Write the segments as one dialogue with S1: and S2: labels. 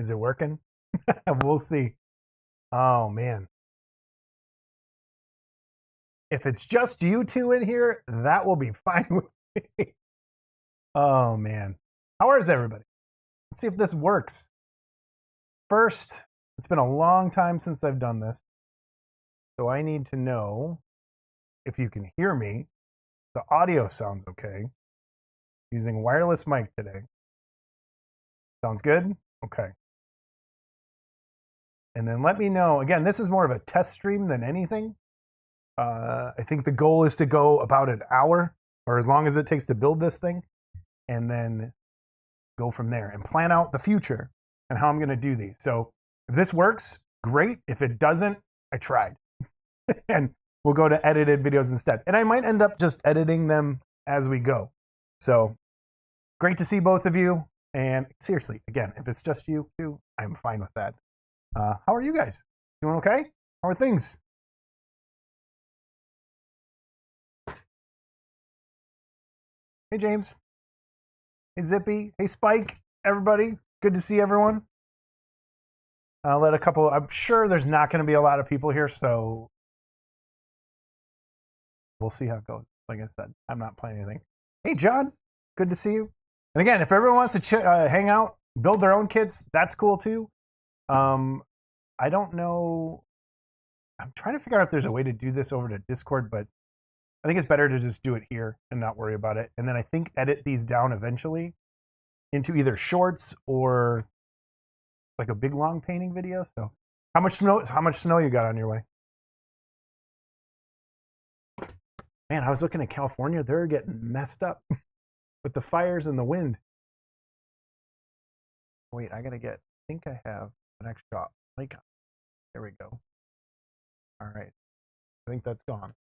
S1: Is it working? We'll see. Oh man. If it's just you two in here, that will be fine with me. Oh man. How is everybody? Let's see if this works. First, it's been a long time since I've done this. So I need to know if you can hear me. The audio sounds okay. Using wireless mic today. Sounds good? Okay. And then let me know. Again, this is more of a test stream than anything. I think the goal is to go about an hour, or as long as it takes to build this thing, and then go from there and plan out the future and how I'm going to do these. So if this works, great. If it doesn't, I tried. And we'll go to edited videos instead. And I might end up just editing them as we go. So great to see both of you. And seriously, again, if it's just you too, I'm fine with that. How are you guys? Doing okay? How are things? Hey, James. Hey, Zippy. Hey, Spike. Everybody. Good to see everyone. I'll let a couple. I'm sure there's not going to be a lot of people here, so we'll see how it goes. Like I said, I'm not playing anything. Hey, John. Good to see you. And again, if everyone wants to hang out, build their own kits, that's cool too. I don't know. I'm trying to figure out if there's a way to do this over to Discord, but I think it's better to just do it here and not worry about it. And then I think edit these down eventually into either shorts or like a big long painting video. So how much snow you got on your way? Man, I was looking at California. They're getting messed up with the fires and the wind. Wait, I think I have an extra lake. There we go. All right. I think that's gone.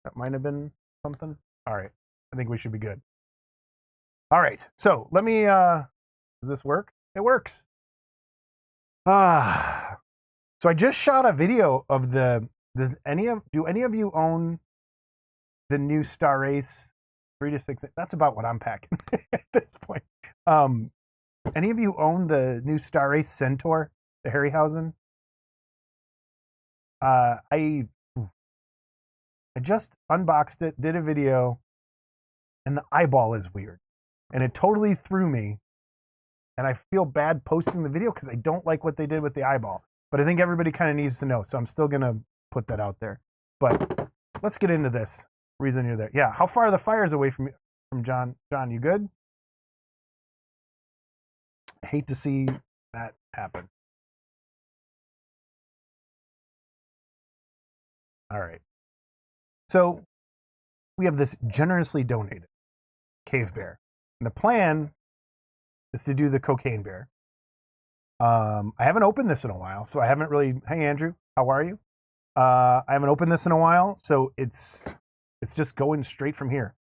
S1: That might have been something. All right. I think we should be good. All right. So let me, does this work? It works. So I just shot a video of do any of you own the new Star Ace 3 to 6? That's about what I'm packing at this point. Any of you own the new Star Ace Centaur, the Harryhausen? I just unboxed it, did a video, and the eyeball is weird. And it totally threw me. And I feel bad posting the video because I don't like what they did with the eyeball. But I think everybody kind of needs to know. So I'm still going to put that out there. But let's get into this. Reason you're there. Yeah, how far are the fires away from John? John, you good? I hate to see that happen. All right. So we have this generously donated cave bear. And the plan is to do the cocaine bear. I haven't opened this in a while, so I haven't really. Hey, Andrew, how are you? I haven't opened this in a while, so it's just going straight from here.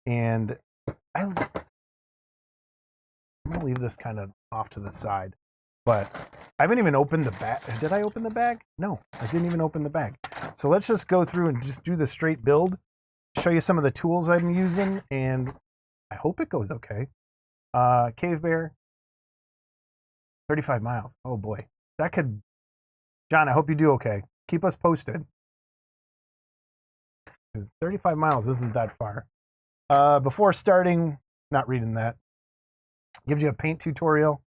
S1: And I'm gonna leave this kind of off to the side, but I haven't even opened the bag. Did I open the bag? No, I didn't even open the bag. So let's just go through and just do the straight build, show you some of the tools I'm using, and I hope it goes okay. Cave bear, 35 miles. Oh boy, that could. John, I hope you do okay. Keep us posted. Because 35 miles isn't that far. Before starting, not reading that. Gives you a paint tutorial.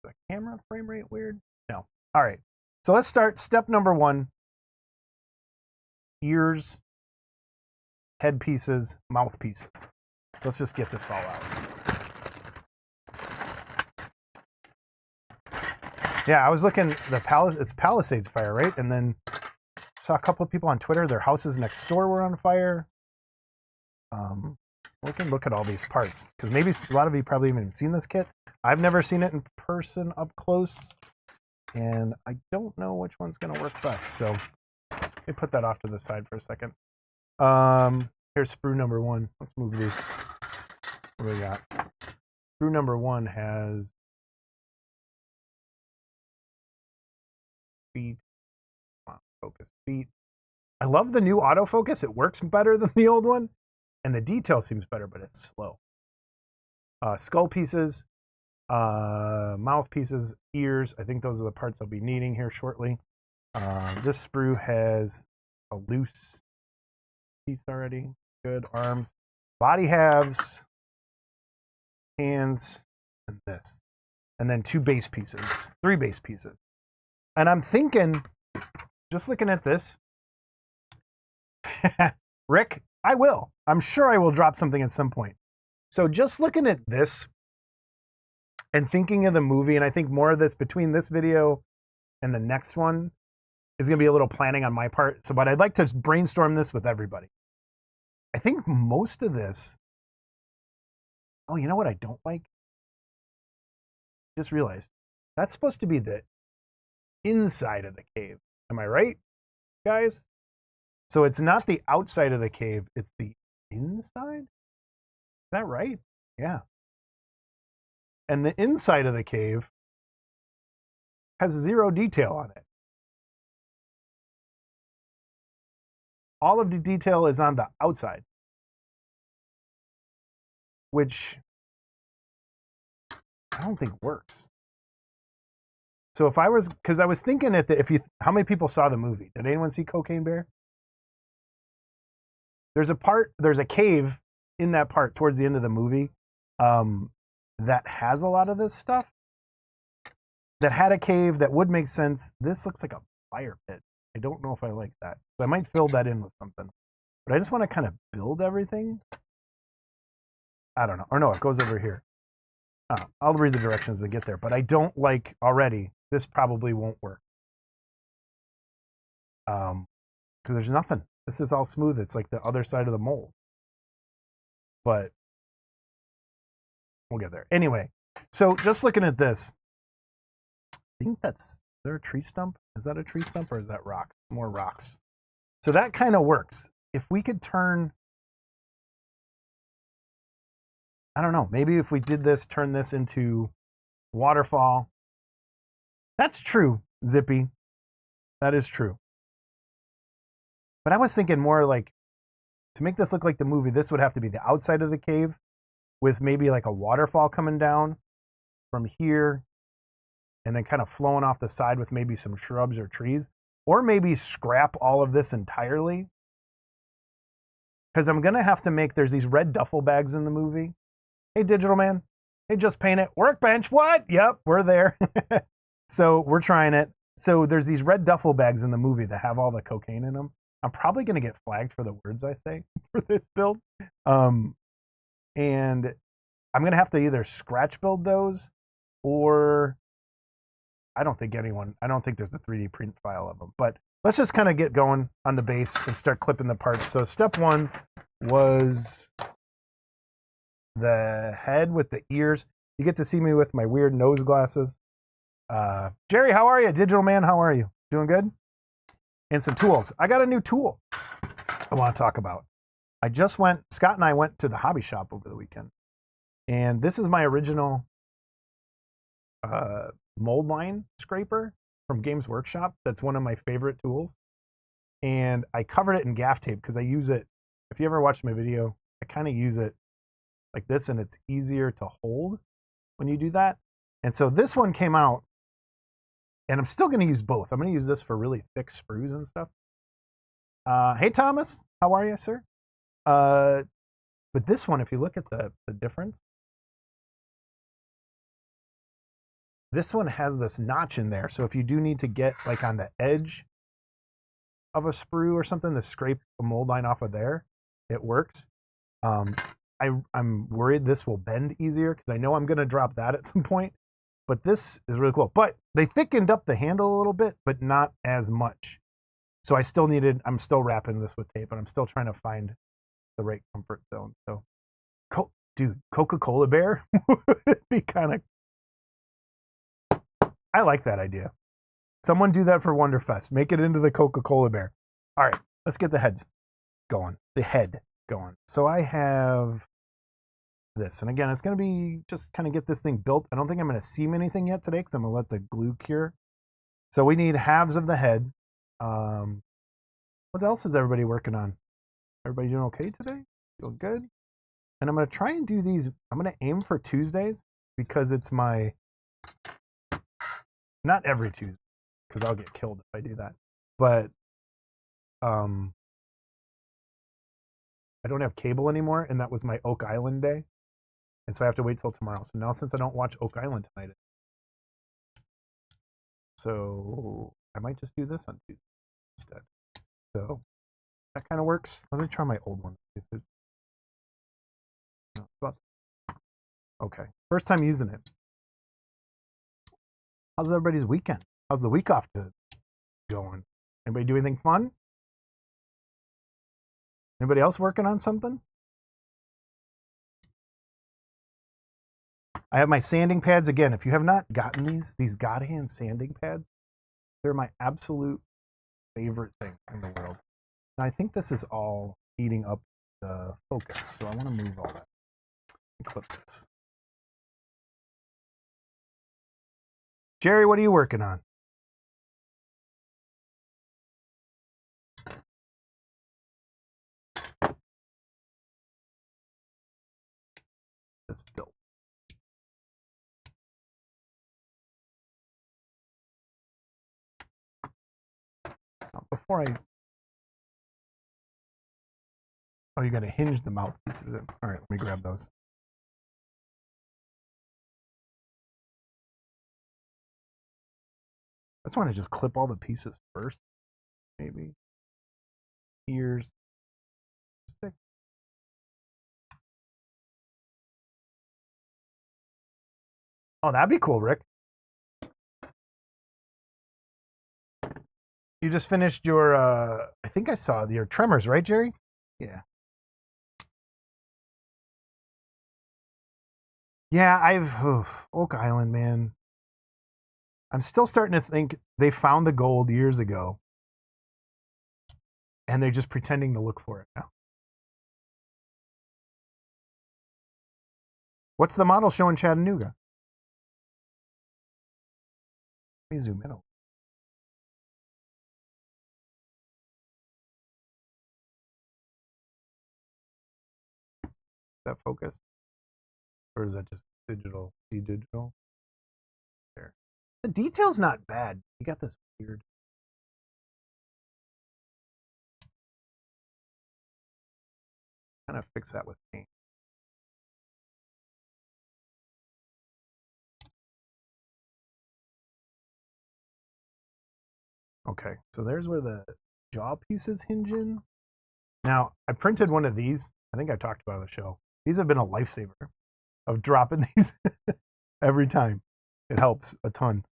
S1: Is the camera frame rate weird? No. All right. So let's start. Step number 1. Ears, head pieces, mouth pieces. Let's just get this all out. Yeah, I was looking, it's Palisades fire, right? And then saw a couple of people on Twitter, their houses next door were on fire. We can look at all these parts, because maybe a lot of you probably haven't even seen this kit. I've never seen it in person up close, and I don't know which one's going to work best. So let me put that off to the side for a second. Here's sprue number 1. Let's move this. What do we got? Sprue number 1 has feet. Focus feet. I love the new autofocus. It works better than the old one, and the detail seems better, but it's slow. Skull pieces. Mouthpieces, ears. I think those are the parts I'll be needing here shortly. This sprue has a loose piece already. Good. Arms, body halves, hands, and this. And then 2 base pieces, 3 base pieces. And I'm thinking, just looking at this, Rick, I will. I'm sure I will drop something at some point. So just looking at this and thinking of the movie, and I think more of this between this video and the next one is going to be a little planning on my part. So, but I'd like to brainstorm this with everybody. I think most of this, oh, you know what I don't like? Just realized that's supposed to be the inside of the cave. Am I right, guys? So it's not the outside of the cave, it's the inside? Is that right? Yeah. And the inside of the cave has 0 detail on it. All of the detail is on the outside, which I don't think works. So if I was, because I was thinking how many people saw the movie? Did anyone see Cocaine Bear? There's a cave in that part towards the end of the movie that has a lot of this stuff. That had a cave that would make sense. This looks like a fire pit. I don't know if I like that. So I might fill that in with something. But I just want to kind of build everything. I don't know. Or no, it goes over here. I'll read the directions to get there. But I don't like already. This probably won't work. Because there's nothing. This is all smooth. It's like the other side of the mold. But we'll get there. Anyway, so just looking at this, I think is there a tree stump? Is that a tree stump or is that rocks? More rocks. So that kind of works. If we could turn, I don't know, maybe if we did this, turn this into waterfall. That's true, Zippy. That is true. But I was thinking more like, to make this look like the movie, this would have to be the outside of the cave with maybe like a waterfall coming down from here and then kind of flowing off the side with maybe some shrubs or trees, or maybe scrap all of this entirely. Because I'm going to have to there's these red duffel bags in the movie. Hey, Digital Man. Hey, Just Paint It. Workbench. What? Yep, we're there. So we're trying it. So there's these red duffel bags in the movie that have all the cocaine in them. I'm probably going to get flagged for the words I say for this build. And I'm going to have to either scratch build those or I don't think there's a 3D print file of them. But let's just kind of get going on the base and start clipping the parts. So step 1 was the head with the ears. You get to see me with my weird nose glasses. Jerry, how are you? Digital Man, how are you? Doing good? And some tools. I got a new tool I want to talk about. Scott and I went to the hobby shop over the weekend. And this is my original mold line scraper from Games Workshop. That's one of my favorite tools. And I covered it in gaff tape because I use it. If you ever watched my video, I kind of use it like this, and it's easier to hold when you do that. And so this one came out, and I'm still going to use both. I'm going to use this for really thick sprues and stuff. Hey, Thomas. How are you, sir? But this one, if you look at the difference, this one has this notch in there. So if you do need to get like on the edge of a sprue or something to scrape a mold line off of there, it works. I'm worried this will bend easier because I know I'm going to drop that at some point. But this is really cool. But they thickened up the handle a little bit, but not as much. So I'm still wrapping this with tape, and I'm still trying to find the right comfort zone. So, dude, Coca-Cola Bear would be kind of... I like that idea. Someone do that for Wonderfest. Make it into the Coca-Cola Bear. All right, let's get the head going. So I have this. And again, it's going to be just kind of get this thing built. I don't think I'm going to seam anything yet today because I'm going to let the glue cure. So we need halves of the head. What else is everybody working on? Everybody doing okay today? Feel good? And I'm going to try and do these. I'm going to aim for Tuesdays because it's my, not every Tuesday, because I'll get killed if I do that. But I don't have cable anymore, and that was my Oak Island day. And so I have to wait till tomorrow. So now since I don't watch Oak Island tonight, so I might just do this on Tuesday instead. So that kind of works. Let me try my old one. See if there's... no, okay, first time using it. How's everybody's weekend? How's the week off going? Anybody do anything fun? Anybody else working on something? I have my sanding pads again. If you have not gotten these God Hand sanding pads, they're my absolute favorite thing in the world. And I think this is all eating up the focus, so I want to move all that and clip this. Jerry, what are you working on? This built. Before I... oh, you got to hinge the mouthpieces in. All right, let me grab those. I just want to just clip all the pieces first. Maybe. Ears. Stick. Oh, that'd be cool, Rick. You just finished your, I think I saw your Tremors, right, Jerry? Yeah. Yeah, Oak Island, man. I'm still starting to think they found the gold years ago, and they're just pretending to look for it now. What's the model show in Chattanooga? Let me zoom in. Is that focus? Or is that just digital? Digital? There. The detail's not bad. You got this weird... kind of fix that with paint. Okay, so there's where the jaw pieces hinge in. Now, I printed one of these. I think I talked about it on the show. These have been a lifesaver of dropping these every time. It helps a ton.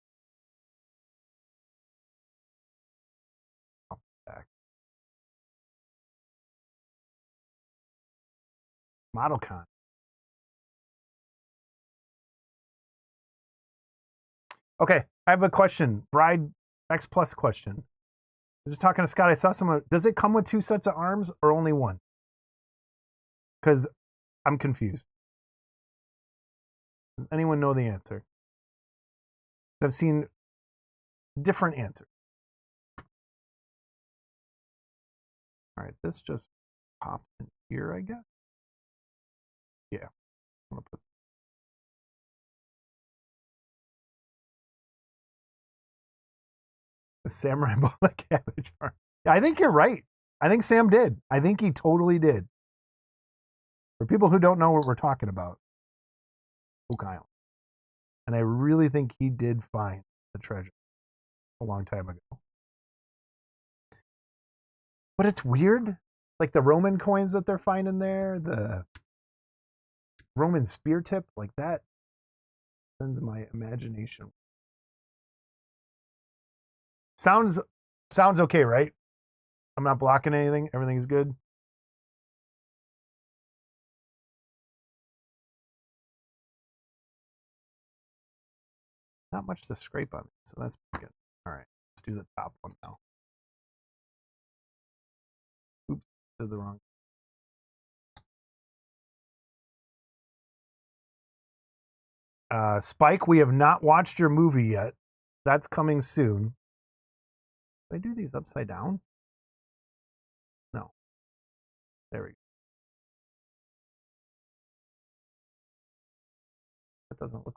S1: Back. ModelCon. Okay, I have a question. Bride X Plus question. I was just talking to Scott. I saw someone. Does it come with 2 sets of arms or only one? Because I'm confused. Does anyone know the answer? I've seen different answers. All right, this just popped in here, I guess. Yeah, I'm gonna put... the Samurai Bullet Cabbage Farm. Yeah, I think you're right. I think Sam did. I think he totally did. For people who don't know what we're talking about, Oak Island. And I really think he did find the treasure a long time ago. But it's weird. Like the Roman coins that they're finding there, the Roman spear tip, like that sends my imagination. Sounds okay, right? I'm not blocking anything. Everything's good. Not much to scrape on, so that's good. All right, let's do the top one now. Oops, did the wrong. Spike, we have not watched your movie yet. That's coming soon. Did I do these upside down? No. There we go. Doesn't look.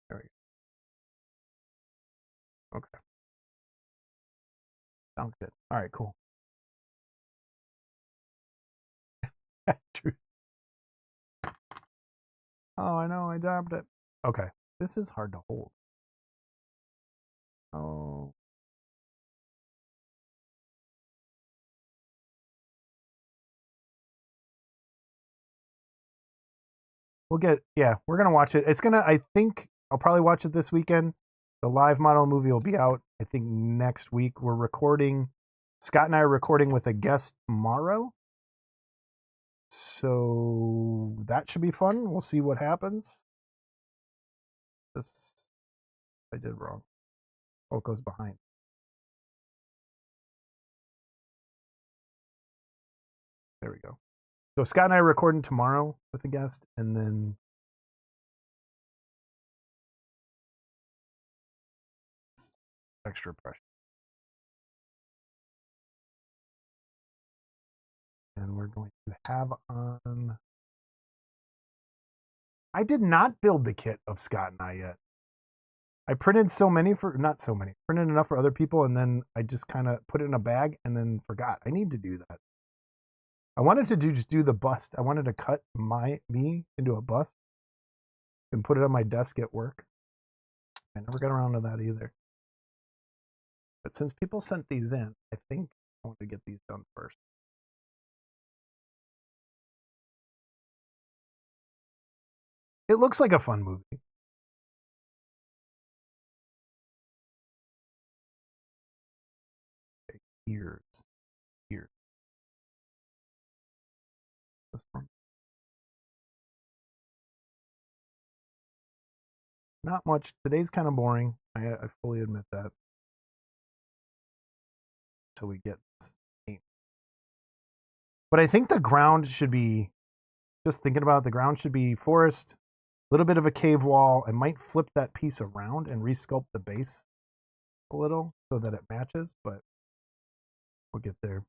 S1: There we go. Okay. Sounds good. All right, cool. Oh, I know, I dabbed it. Okay. This is hard to hold. Oh. We'll get, yeah, we're going to watch it. It's going to, I think I'll probably watch it this weekend. The live model movie will be out, I think, next week. We're recording, Scott and I are recording with a guest tomorrow. So that should be fun. We'll see what happens. This, I did wrong. Oh, it goes behind. There we go. So Scott and I are recording tomorrow with a guest, and then extra pressure. And we're going to have on. I did not build the kit of Scott and I yet. I printed so many for, not so many, printed enough for other people, and then I just kind of put it in a bag and then forgot. I need to do that. I wanted to just do the bust. I wanted to cut me into a bust and put it on my desk at work. I never got around to that either. But since people sent these in, I think I want to get these done first. It looks like a fun movie. Okay, ears. This one. Not much. Today's kind of boring. I fully admit that. Until we get this paint. But I think the ground should be, just thinking about it, the ground should be forest, a little bit of a cave wall. I might flip that piece around and resculpt the base a little so that it matches, but we'll get there.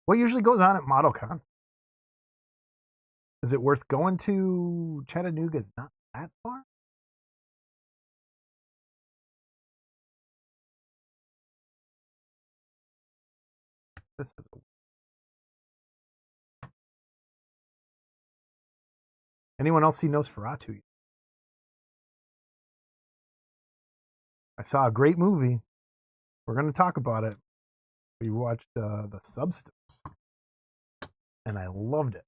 S1: What usually goes on at ModelCon? Is it worth going to? Chattanooga is not that far. This is a... Anyone else see Nosferatu? I saw a great movie. We're going to talk about it. We watched The Substance, and I loved it.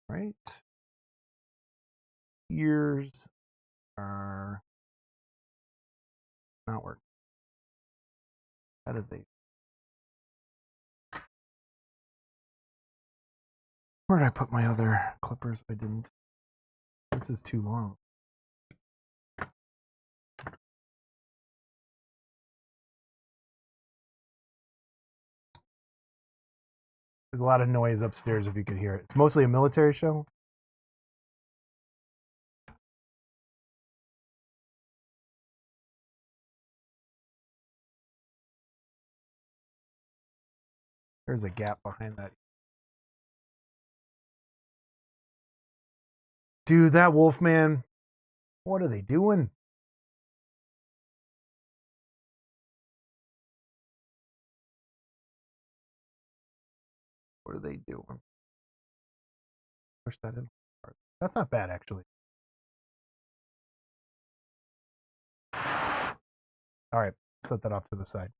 S1: Right? Ears are not working. That is a... Where did I put my other clippers? I didn't. This is too long. There's a lot of noise upstairs if you could hear it. It's mostly a military show. There's a gap behind that. Dude, that Wolfman. What are they doing? What are they doing? Push that in. That's not bad, actually. All right, set that off to the side.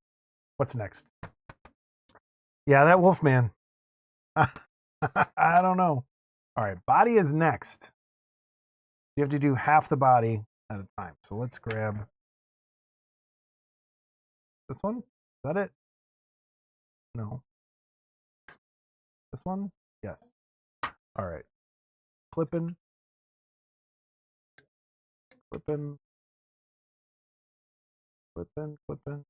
S1: What's next? Yeah, that Wolfman. I don't know. All right, body is next. You have to do half the body at a time. So let's grab this one. Is that it? No. This one? Yes. All right. Clipping. Clipping. Clipping. Clipping.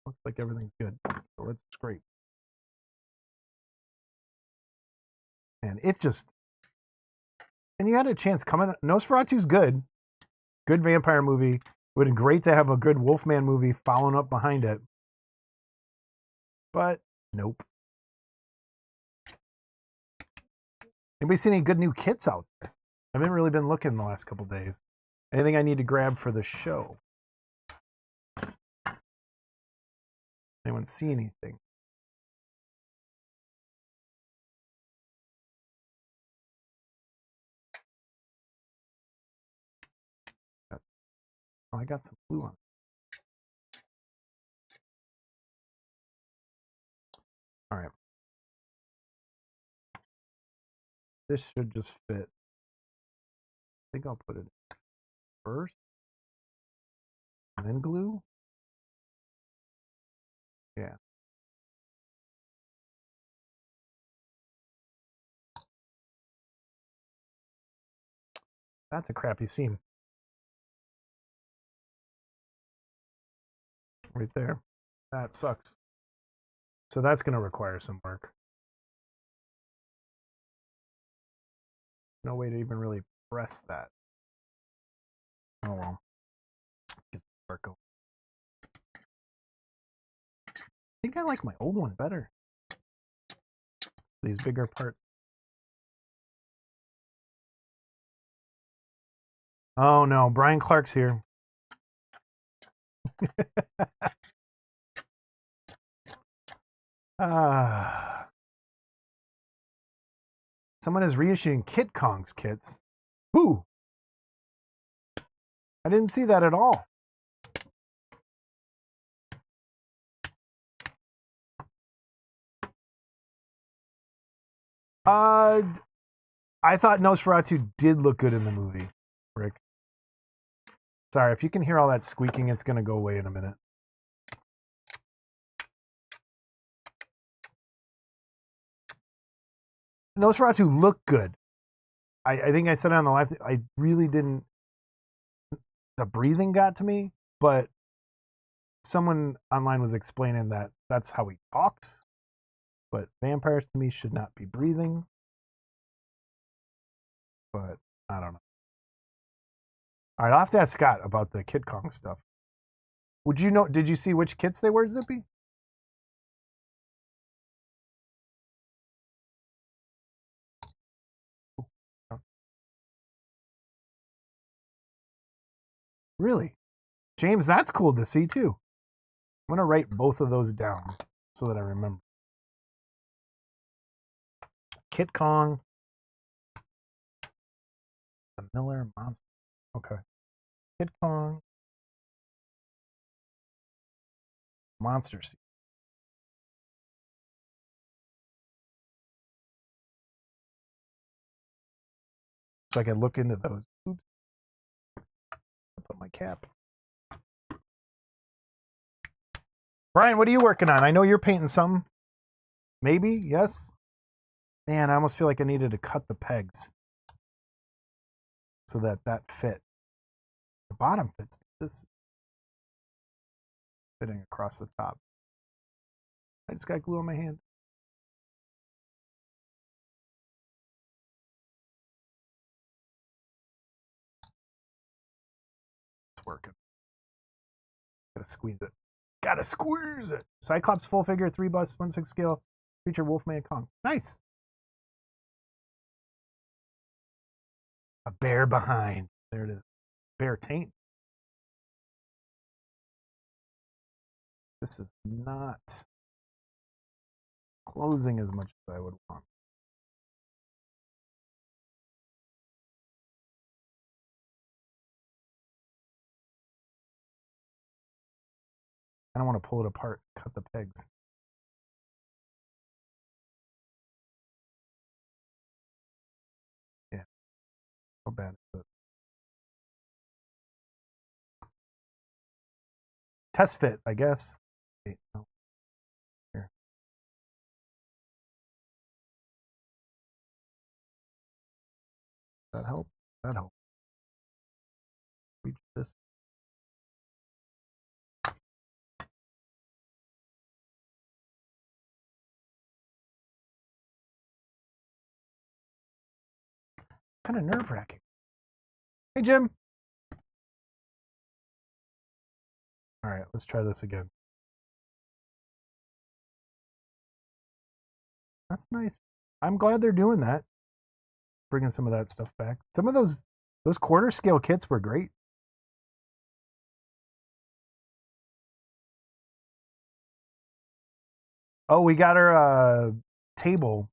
S1: Looks like everything's good. So let's scrape. And it just, and you had a chance coming. Nosferatu's good. Good vampire movie. It would have been great to have a good Wolfman movie following up behind it. But nope. Anybody seen any good new kits out there? I haven't really been looking the last couple days. Anything I need to grab for the show? Anyone see anything? Oh, I got some blue on. All right. This should just fit. I think I'll put it first. And then glue. Yeah. That's a crappy seam. Right there. That sucks. So that's going to require some work. No way to even really press that. Oh well. Get the work over. I think I like my old one better. These bigger parts. Oh no, Brian Clark's here. Someone is reissuing Kit Kong's kits. Who? I didn't see that at all. I thought Nosferatu did look good in the movie, Rick. Sorry, if you can hear all that squeaking, it's going to go away in a minute. Nosferatu looked good. I think I said it on the live. I really didn't. The breathing got to me, but someone online was explaining that that's how he talks. But vampires to me should not be breathing. But I don't know. All right, I'll have to ask Scott about the Kit Kong stuff. Would you know? Did you see which kits they were, Zippy? Really? James, that's cool to see too. I'm going to write both of those down so that I remember. Kit Kong. The Miller Monster. Okay. Kit Kong. Monster Seed. So I can look into those. Oops. I'll put my cap. Brian, what are you working on? I know you're painting something. Maybe? Yes? Man, I almost feel like I needed to cut the pegs so that that fit. The bottom fits. This fitting across the top. I just got glue on my hand. It's working. Gotta squeeze it. Gotta squeeze it. Cyclops full figure, 3 bust, 1/6 scale. Feature Wolfman Kong. Nice. A bear behind. There it is. Bear taint. This is not closing as much as I would want. I don't want to pull it apart, cut the pegs. Yeah. How bad is it? Test fit, I guess. Wait, no. Here. That help? That help. Reach this. Kind of nerve-wracking. Hey, Jim. All right, let's try this again. That's nice. I'm glad they're doing that. Bringing some of that stuff back. Some of those quarter scale kits were great. Oh, we got our table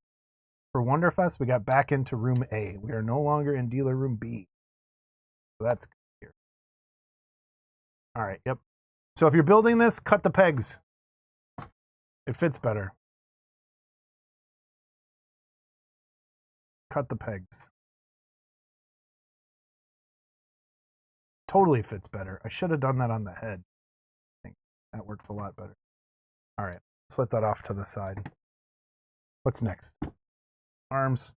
S1: for Wonderfest. We got back into room A. We are no longer in dealer room B. So that's good here. All right, yep. So if you're building this, cut the pegs. It fits better. Cut the pegs. Totally fits better. I should have done that on the head. I think that works a lot better. All right, let's let that off to the side. What's next? Arms.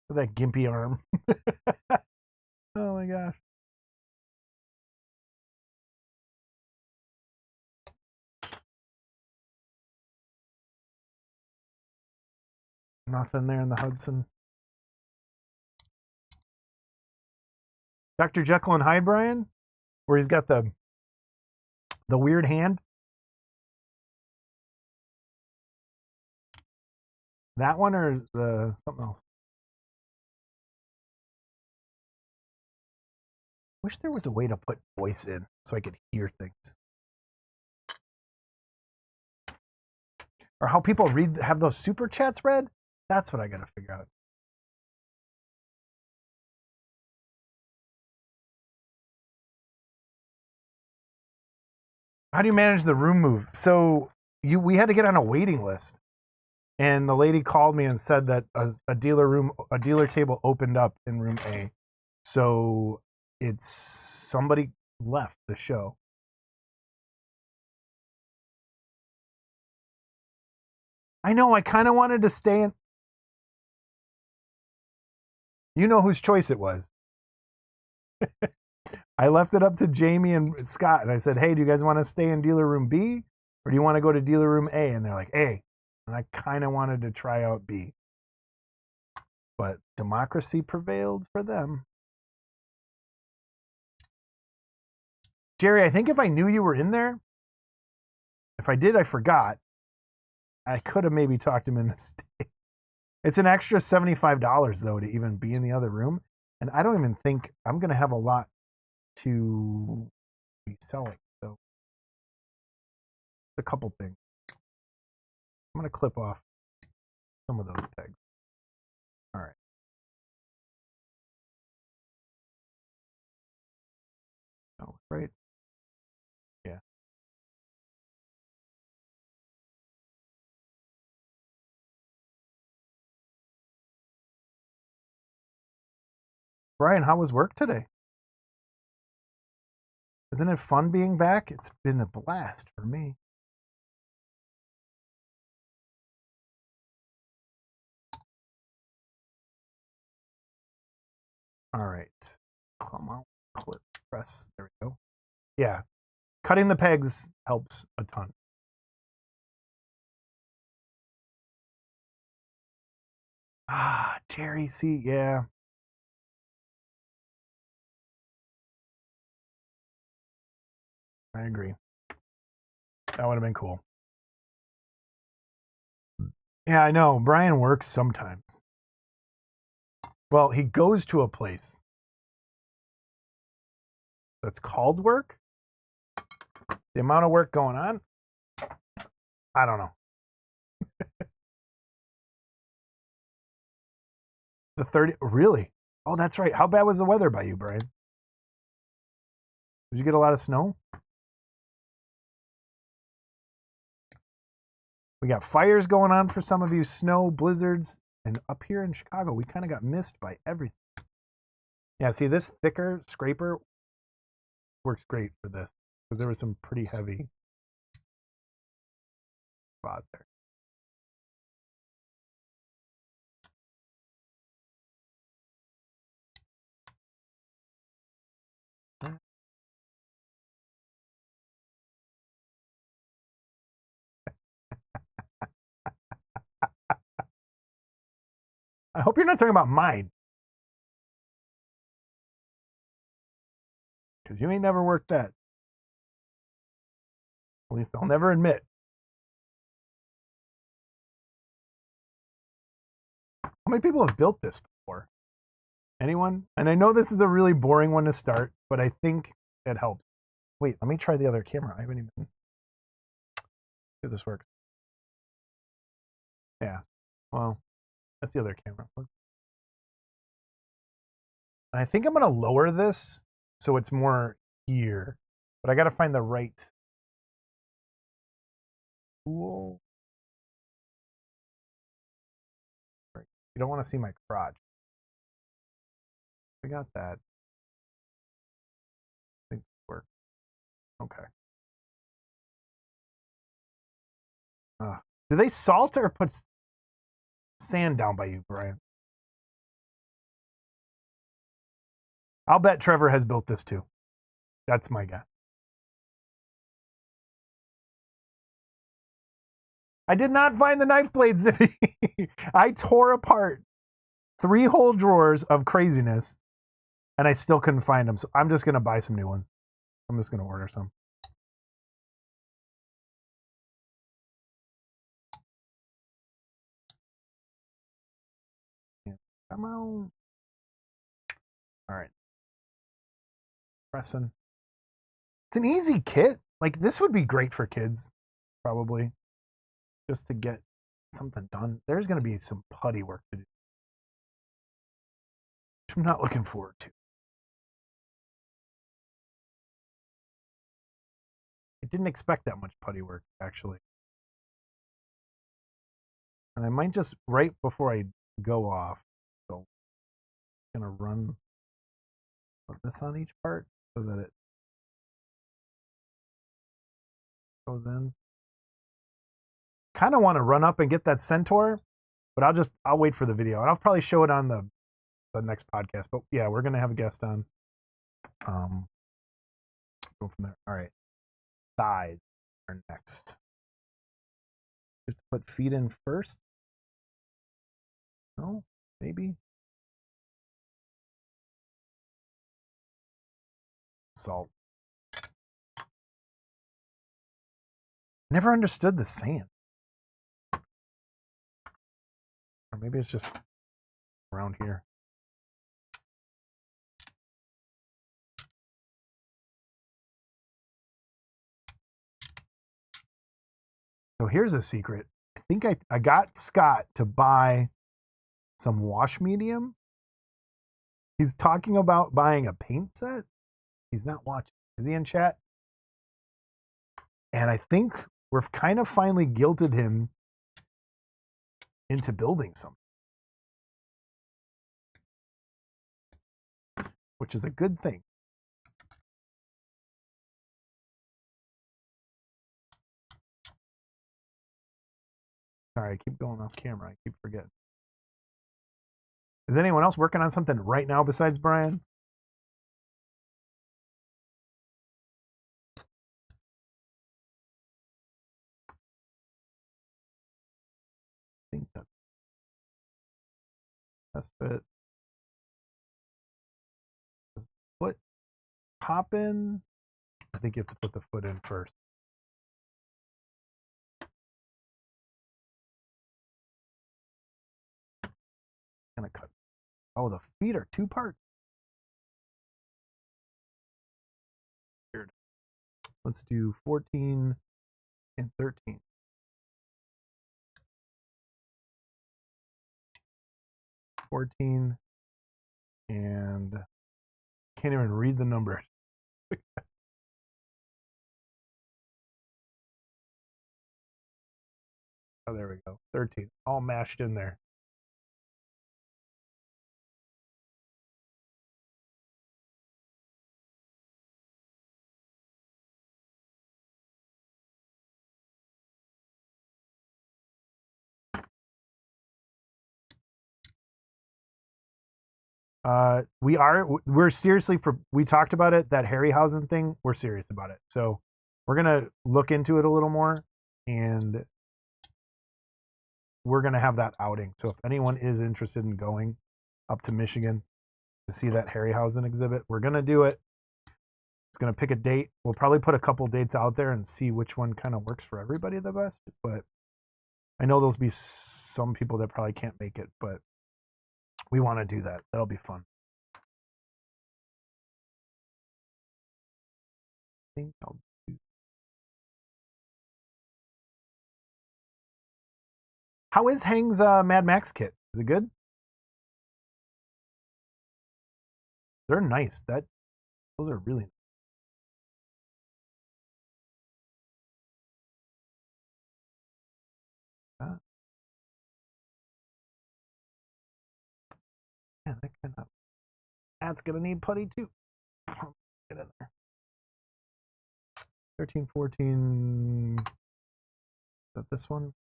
S1: Look at that gimpy arm. Oh my gosh. Nothing there in the Hudson. Dr. Jekyll and Hyde, Brian, where he's got the weird hand. That one or the something else? Wish there was a way to put voice in so I could hear things. Or how people have those super chats read. That's what I gotta figure out. How do you manage the room move? So we had to get on a waiting list, and the lady called me and said that a dealer table opened up in room A. So it's somebody left the show. I know. I kind of wanted to stay in. You know whose choice it was. I left it up to Jamie and Scott, and I said, "Hey, do you guys want to stay in dealer room B, or do you want to go to dealer room A?" And they're like, "A," and I kind of wanted to try out B, but democracy prevailed for them. Jerry, I think if I knew you were in there, if I did, I forgot. I could have maybe talked him into staying. It's an extra $75 though to even be in the other room, and I don't even think I'm gonna have a lot to be selling. So a couple things. I'm gonna clip off some of those pegs. All right. Oh, right. Yeah. Brian, how was work today? Isn't it fun being back? It's been a blast for me. All right. Come on. Clip. Press. There we go. Yeah. Cutting the pegs helps a ton. Ah, Jerry, see, yeah. I agree. That would have been cool. Yeah, I know. Brian works sometimes. Well, he goes to a place that's called work. The amount of work going on, I don't know. The 30, really? Oh, that's right. How bad was the weather by you, Brian? Did you get a lot of snow? We got fires going on for some of you, snow, blizzards, and up here in Chicago, we kind of got missed by everything. Yeah, see, this thicker scraper works great for this because there was some pretty heavy spot there. I hope you're not talking about mine. Because you ain't never worked that. At least I'll never admit. How many people have built this before? Anyone? And I know this is a really boring one to start, but I think it helps. Wait, let me try the other camera. I haven't even... see if this works. Yeah. Well, that's the other camera. I think I'm going to lower this so it's more here. But I got to find the right tool. Right. You don't want to see my crotch. We got that. I think it worked. Okay. Do they salt or put sand down by you, Brian? I'll bet Trevor has built this too. That's my guess. I did not find the knife blade, Zippy. I tore apart 3 whole drawers of craziness, and I still couldn't find them. So I'm just going to buy some new ones. I'm just going to order some. Come on. All right. Pressing. It's an easy kit. Like, this would be great for kids, probably, just to get something done. There's going to be some putty work to do, which I'm not looking forward to. I didn't expect that much putty work, actually. And I might just, right before I go off, so I'm going to run this on each part so that it goes in. Kind of want to run up and get that centaur, but I'll wait for the video, and I'll probably show it on the next podcast. But yeah, we're gonna have a guest on. Go from there. All right, thighs are next. Just put feet in first. No, maybe salt. Never understood the sand. Or maybe it's just around here. So here's a secret. I think I got Scott to buy some wash medium. He's talking about buying a paint set. He's not watching. Is he in chat? And I think we've kind of finally guilted him into building something, which is a good thing. Sorry, I keep going off camera. I keep forgetting. Is anyone else working on something right now besides Brian? I think that's it. Does the foot pop in? I think you have to put the foot in first. Kind of cut. Oh, the feet are 2 parts. Weird. Let's do 14 and 13. 14 and can't even read the numbers. Oh, there we go. 13. All mashed in there. We're seriously we talked about it, that Harryhausen thing. We're serious about it. So we're going to look into it a little more and we're going to have that outing. So if anyone is interested in going up to Michigan to see that Harryhausen exhibit, we're going to do it. It's going to pick a date. We'll probably put a couple dates out there and see which one kind of works for everybody the best. But I know there'll be some people that probably can't make it, but we want to do that. That'll be fun. I think I'll do. How is Hang's Mad Max kit? Is it good? They're nice. Those are really nice. Yeah, that's gonna need putty too. Get in there. 13, 14. Is that this one?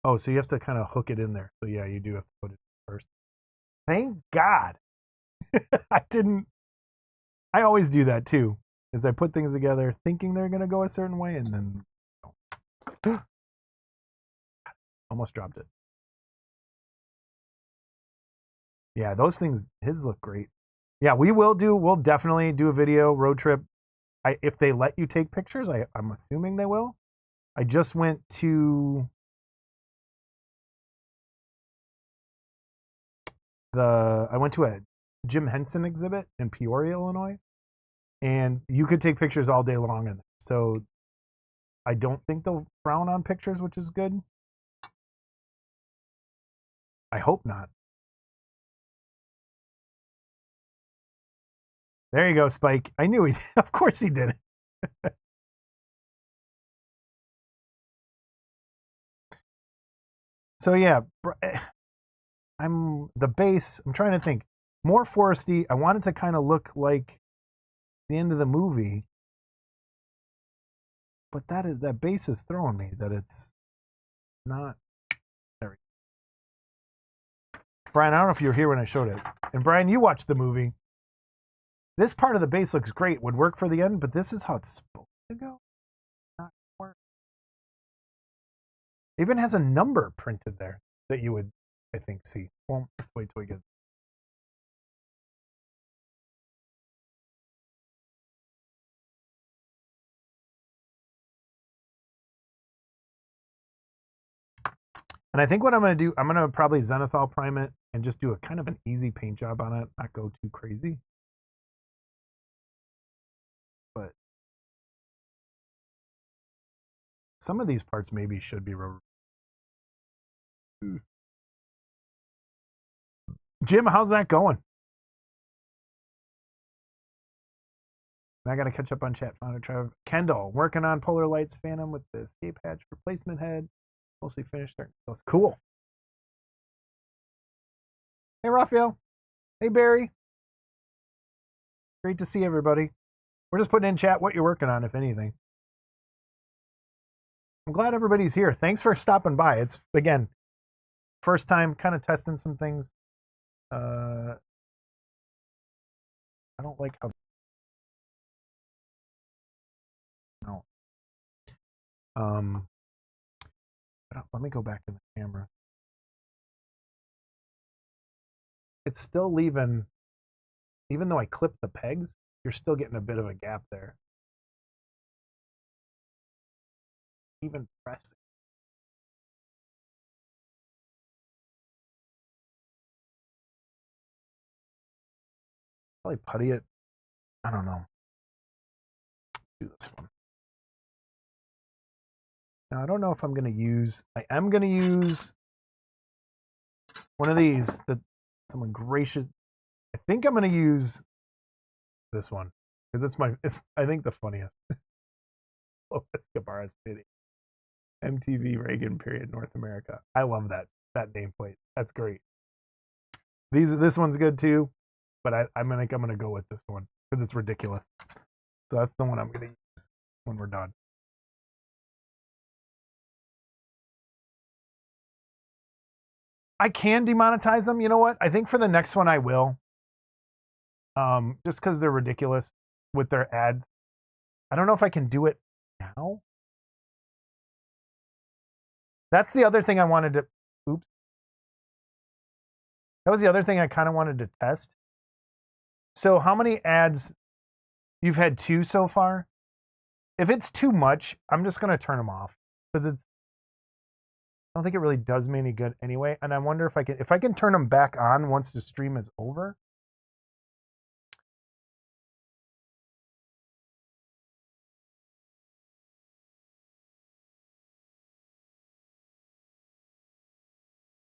S1: Oh, so you have to kind of hook it in there. So yeah, you do have to put it first. Thank God. I didn't. I always do that too. Is I put things together thinking they're gonna go a certain way, and then almost dropped it. Yeah, those things, his look great. Yeah, we'll definitely do a video road trip. If they let you take pictures, I'm assuming they will. I just went to a Jim Henson exhibit in Peoria, Illinois, and you could take pictures all day long in there. So I don't think they'll frown on pictures, which is good. I hope not. There you go, Spike. I knew he did. Of course he did it. So yeah, I'm the base. I'm trying to think more foresty. I want it to kind of look like the end of the movie, but that base is throwing me that it's not. There we go. Brian, I don't know if you were here when I showed it, and Brian, you watched the movie. This part of the base looks great, would work for the end, but this is how it's supposed to go. Not work. It even has a number printed there that you would, I think, see. Well, let's wait till we get. And I think what I'm going to do, I'm going to probably Zenithal prime it and just do a kind of an easy paint job on it, not go too crazy. But some of these parts maybe should be. Jim, how's that going? I got to catch up on chat. Founder Trev Kendall working on Polar Lights Phantom with the escape hatch replacement head. Mostly finished. Cool. Hey, Raphael. Hey, Barry. Great to see everybody. We're just putting in chat what you're working on, if anything. I'm glad everybody's here. Thanks for stopping by. It's, again, first time kind of testing some things. I don't like how. No. Let me go back to the camera. It's still leaving, even though I clipped the pegs, you're still getting a bit of a gap there. Even pressing. Probably putty it. I don't know. Let's do this one. Now, I don't know if I'm going to use. I am going to use one of these that someone gracious. I think I'm going to use this one because it's I think the funniest. Lopez Gabarra City, MTV Reagan period North America. I love that nameplate. That's great. This one's good too, but I'm gonna go with this one because it's ridiculous. So that's the one I'm gonna use when we're done. I can demonetize them. You know what? I think for the next one I will. Just because they're ridiculous with their ads. I don't know if I can do it now. That's the other thing I wanted to, oops. That was the other thing I kind of wanted to test. So how many ads, you've had 2 so far? If it's too much, I'm just going to turn them off because I don't think it really does me any good anyway. And I wonder if I can turn them back on once the stream is over.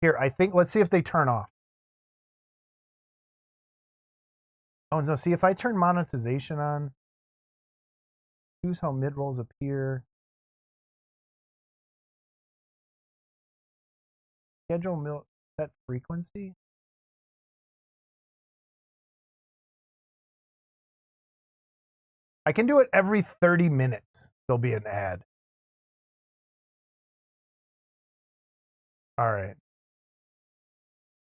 S1: Here, I think, let's see if they turn off. Oh, no, see if I turn monetization on, choose how mid-rolls appear. Schedule set frequency. I can do it every 30 minutes. There'll be an ad. All right.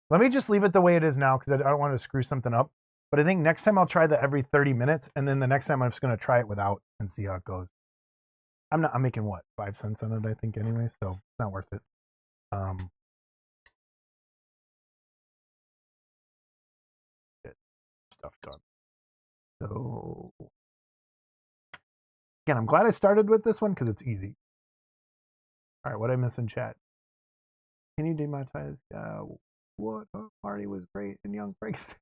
S1: Let me just leave it the way it is now because I don't want to screw something up. But I think next time I'll try the every 30 minutes, and then the next time I'm just going to try it without and see how it goes. I'm making what, 5 cents on it, I think, anyway, so it's not worth it. Get stuff done. So again, I'm glad I started with this one because it's easy. All right, what I miss in chat? Can you demonetize? What? Marty was great in Young Breaks.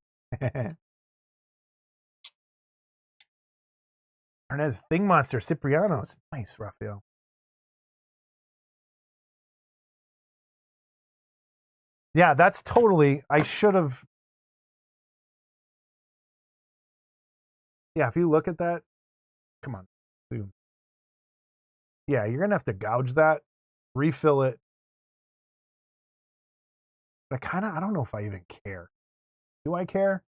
S1: Arnez, Thing Monster, Ciprianos. Nice, Raphael. Yeah, that's totally. I should have. Yeah, if you look at that, come on, zoom. Yeah, you're gonna have to gouge that, refill it. But I don't know if I even care. Do I care?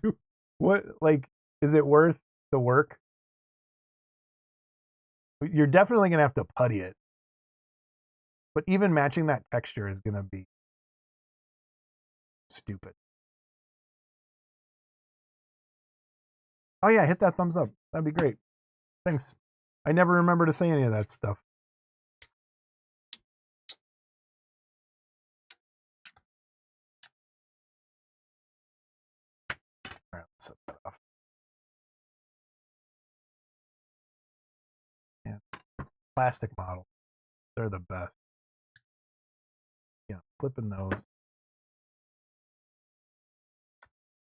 S1: Is it worth the work? You're definitely gonna have to putty it. But even matching that texture is gonna be stupid. Oh yeah, hit that thumbs up. That'd be great. Thanks. I never remember to say any of that stuff. All right, let's set that off. Yeah. Plastic model. They're the best. Yeah, flipping those.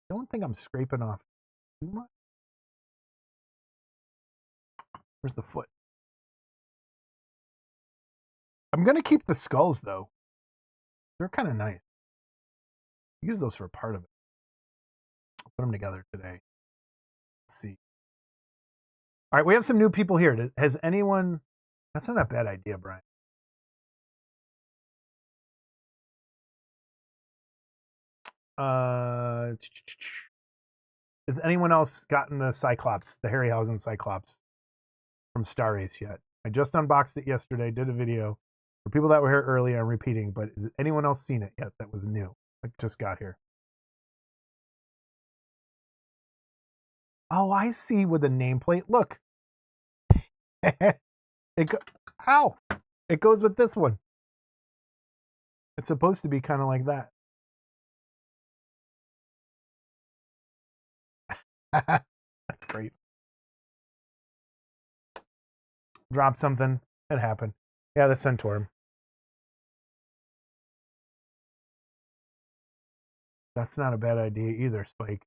S1: Don't think I'm scraping off too much. Where's the foot? I'm gonna keep the skulls though. They're kind of nice. Use those for part of it. I'll put them together today. Let's see. All right, we have some new people here. Has anyone? That's not a bad idea, Brian. Has anyone else gotten the Cyclops, the Harryhausen Cyclops from Star Race yet? I just unboxed it yesterday, did a video. For people that were here early, I'm repeating, but has anyone else seen it yet that was new? I just got here. Oh, I see with the nameplate. Look. Ow! It goes with this one. It's supposed to be kind of like that. That's great. Drop something. It happened. Yeah, the Centaur. That's not a bad idea either, Spike.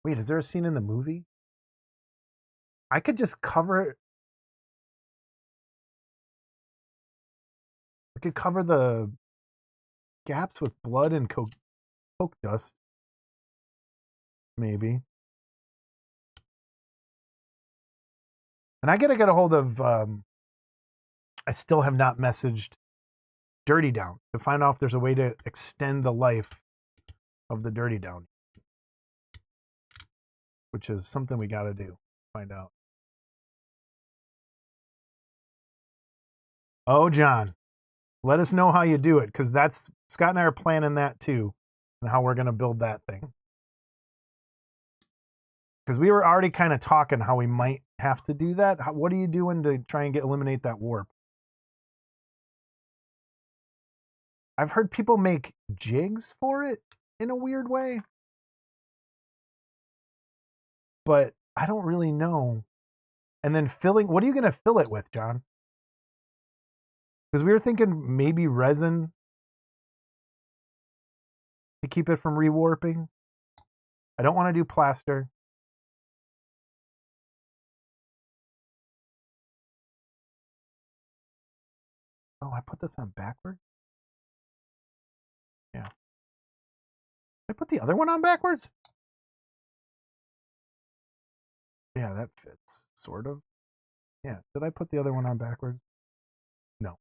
S1: Wait, is there a scene in the movie? I could just cover it. I could cover the gaps with blood and coke dust. Maybe. And I gotta get a hold of I still have not messaged Dirty Down to find out if there's a way to extend the life of the Dirty Down, which is something we gotta do. Find out. Oh, John, let us know how you do it, because that's Scott and I are planning that too, and how we're gonna build that thing. Because we were already kind of talking how we might have to do that? What are you doing to try and eliminate that warp? I've heard people make jigs for it in a weird way, but I don't really know. And then filling, what are you going to fill it with, John? Because we were thinking maybe resin to keep it from rewarping. I don't want to do plaster. Oh, I put this on backwards? Yeah. Did I put the other one on backwards? Yeah, that fits, sort of. Yeah, did I put the other one on backwards? No.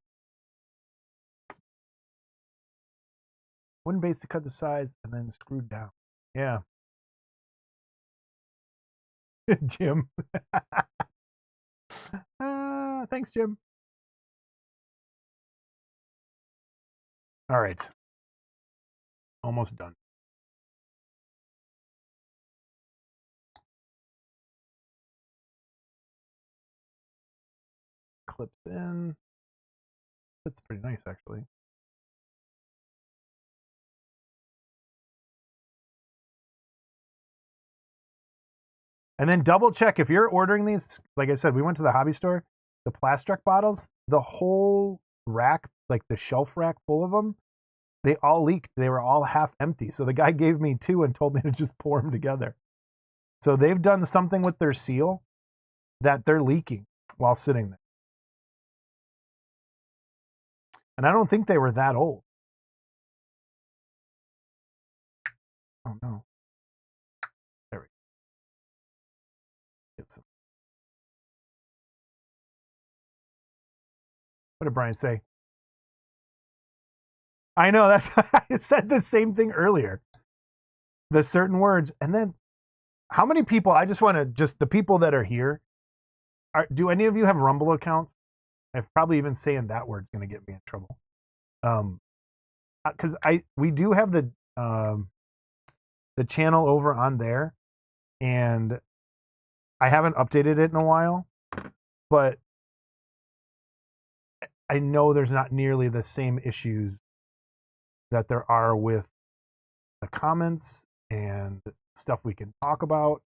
S1: Wooden base to cut the size and then screwed down. Yeah. Jim. Thanks, Jim. All right. Almost done. Clips in. That's pretty nice, actually. And then double check if you're ordering these. Like I said, we went to the hobby store. The Plastrek bottles, the whole rack, like the shelf rack full of them, they all leaked. They were all half empty. So the guy gave me 2 and told me to just pour them together. So they've done something with their seal that they're leaking while sitting there. And I don't think they were that old. Oh no. There we go. Get some. What did Brian say? I know, that's I said the same thing earlier. The certain words. And then how many people, I just want to, just the people that are here, do any of you have Rumble accounts? I've probably even saying that word's going to get me in trouble. Because we do have the channel over on there, and I haven't updated it in a while, but I know there's not nearly the same issues that there are with the comments and stuff we can talk about.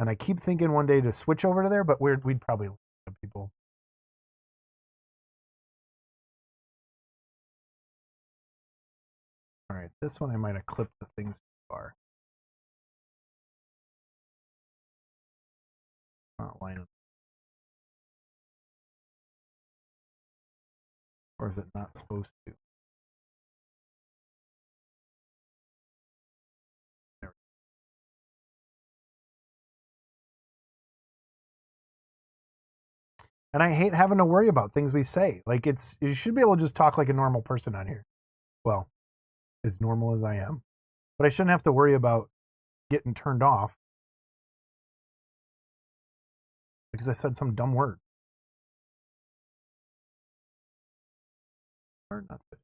S1: And I keep thinking one day to switch over to there, but we'd probably have people. All right, this one I might have clipped the things too far. Not line up. Or is it not supposed to? And I hate having to worry about things we say. Like you should be able to just talk like a normal person on here. Well, as normal as I am. But I shouldn't have to worry about getting turned off because I said some dumb word. Or not fit.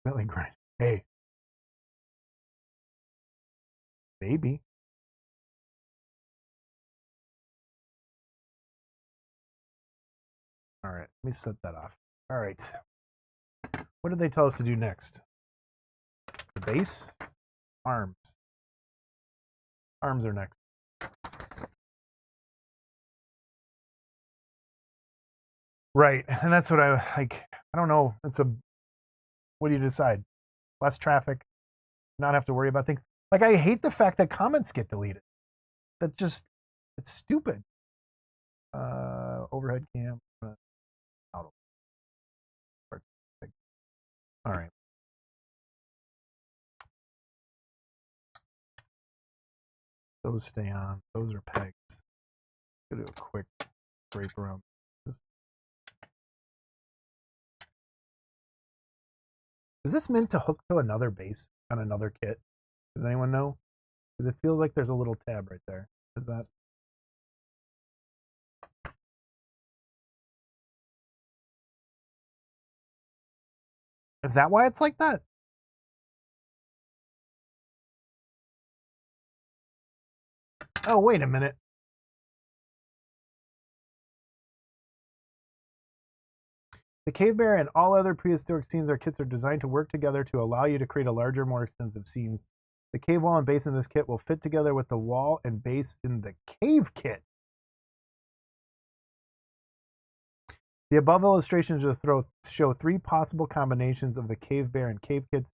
S1: Really great. Hey. Maybe. All right, let me set that off. All right. What did they tell us to do next? The base? Arms. Arms are next. Right. And that's what I like. I don't know. What do you decide? Less traffic, not have to worry about things. Like, I hate the fact that comments get deleted. That just, it's stupid. Overhead cam. All right. Those stay on. Those are pegs. Go do a quick scrape around this. Is this meant to hook to another base on another kit? Does anyone know? Because it feels like there's a little tab right there. Is that? Is that why it's like that? Oh, wait a minute. The cave bear and all other prehistoric scenes or kits are designed to work together to allow you to create a larger, more extensive scenes. The cave wall and base in this kit will fit together with the wall and base in the cave kit. The above illustrations show 3 possible combinations of the cave bear and cave kits.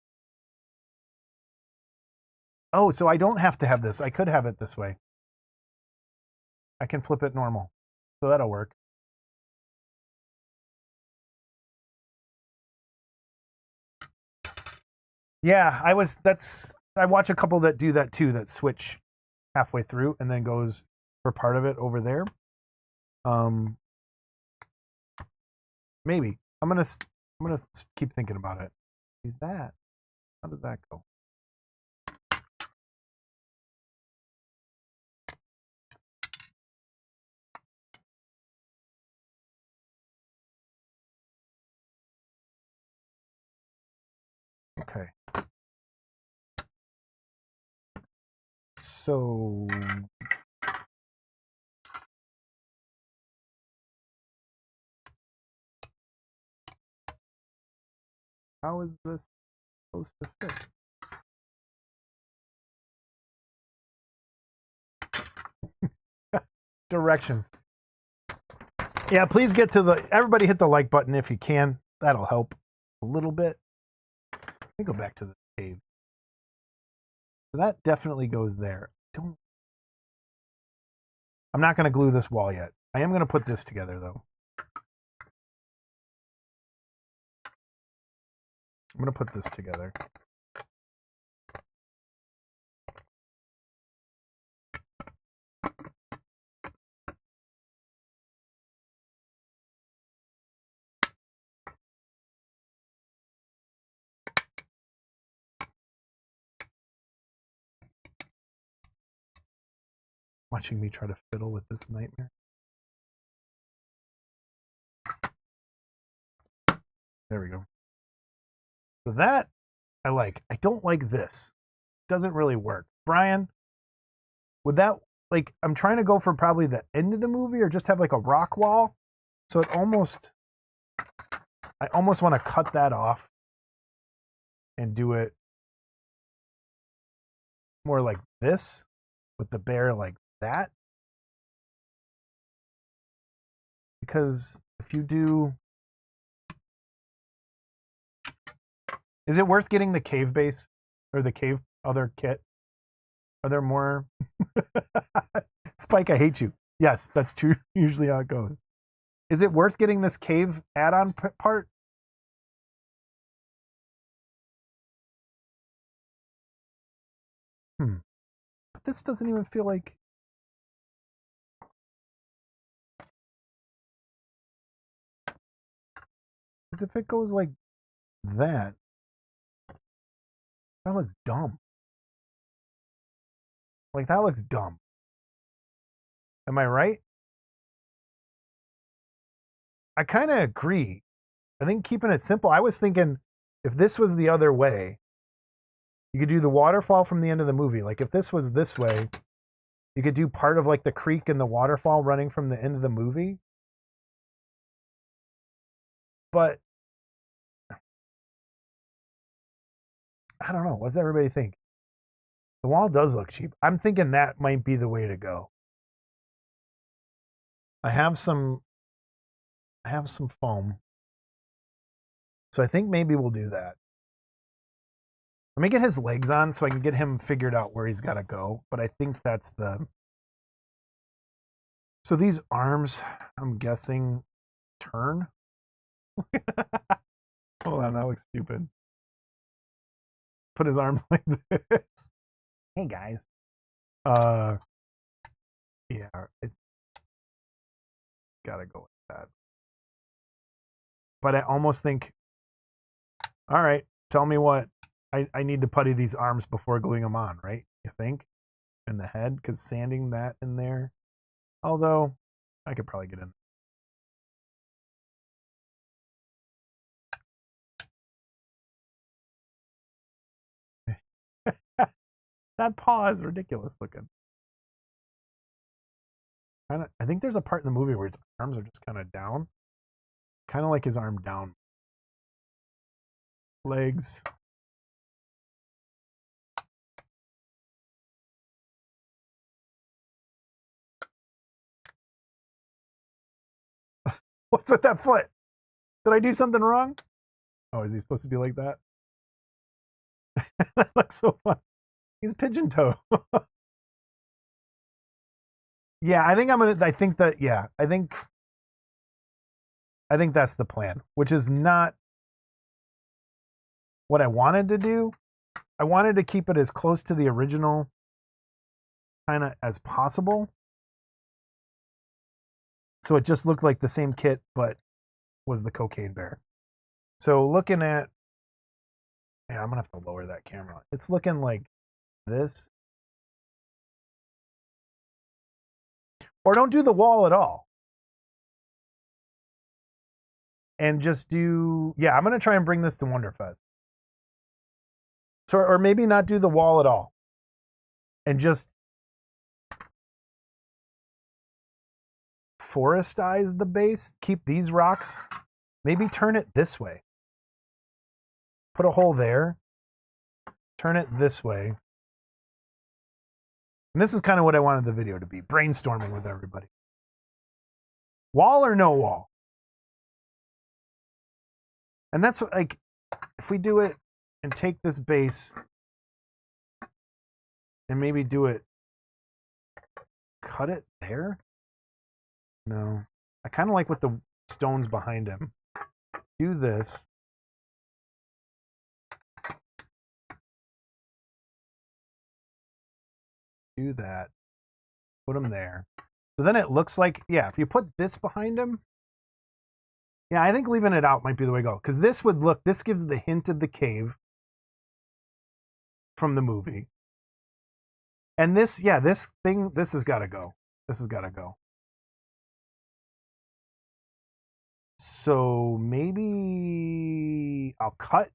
S1: Oh, so I don't have to have this. I could have it this way. I can flip it normal. So that'll work. Yeah, I watch a couple that do that too, that switch halfway through and then goes for part of it over there. Maybe. I'm gonna keep thinking about it. See that? How does that go? Okay. So how is this supposed to fit? Directions. Yeah, please get to everybody hit the like button if you can. That'll help a little bit. Let me go back to the cave. So that definitely goes there. I'm not going to glue this wall yet. I am going to put this together though. I'm going to put this together. Watching me try to fiddle with this nightmare. There we go. So that I like. I don't like this. It doesn't really work. Brian, would that, like, I'm trying to go for probably the end of the movie or just have like a rock wall. So I almost want to cut that off and do it more like this with the bear like that. Because if you do, is it worth getting the cave base or the cave other kit? Are there more? Spike, I hate you. Yes, that's true. Usually how it goes. Is it worth getting this cave add-on part? But this doesn't even feel like. Because if it goes like that looks dumb. Like, that looks dumb. Am I right? I kind of agree. I think keeping it simple, I was thinking if this was the other way, you could do the waterfall from the end of the movie. Like, if this was this way, you could do part of like the creek and the waterfall running from the end of the movie. But I don't know. What does everybody think? The wall does look cheap. I'm thinking that might be the way to go. I have some foam. So I think maybe we'll do that. Let me get his legs on so I can get him figured out where he's got to go. But I think that's the. So these arms, I'm guessing, turn. Hold on, that looks stupid. Put his arms like this. Hey guys. Yeah, it's gotta go with that. But I almost think, all right, tell me what I need to putty these arms before gluing them on, right? You think? In the head, because sanding that in there. Although I could probably get in. That paw is ridiculous looking. Kinda, I think there's a part in the movie where his arms are just kind of down. Kind of like his arm down. Legs. What's with that foot? Did I do something wrong? Oh, is he supposed to be like that? That looks so fun. He's pigeon toe. Yeah, I think I think that's the plan, which is not what I wanted to do. I wanted to keep it as close to the original kind of as possible. So it just looked like the same kit, but was the Cocaine Bear. So looking at, yeah, I'm gonna have to lower that camera. It's looking like this. Or don't do the wall at all. And just do, yeah, I'm gonna try and bring this to Wonderfest. So, or maybe not do the wall at all. And just forestize the base. Keep these rocks. Maybe turn it this way. Put a hole there. Turn it this way. And this is kind of what I wanted the video to be. Brainstorming with everybody. Wall or no wall? And that's what, like, if we do it and take this base and maybe do it, cut it there? No. I kind of like with the stones behind him. Do this. Do that. Put him there. So then it looks like, yeah, if you put this behind him, yeah, I think leaving it out might be the way to go. Because this would look, this gives the hint of the cave from the movie. And this, yeah, this thing, this has got to go. This has got to go. So maybe I'll cut.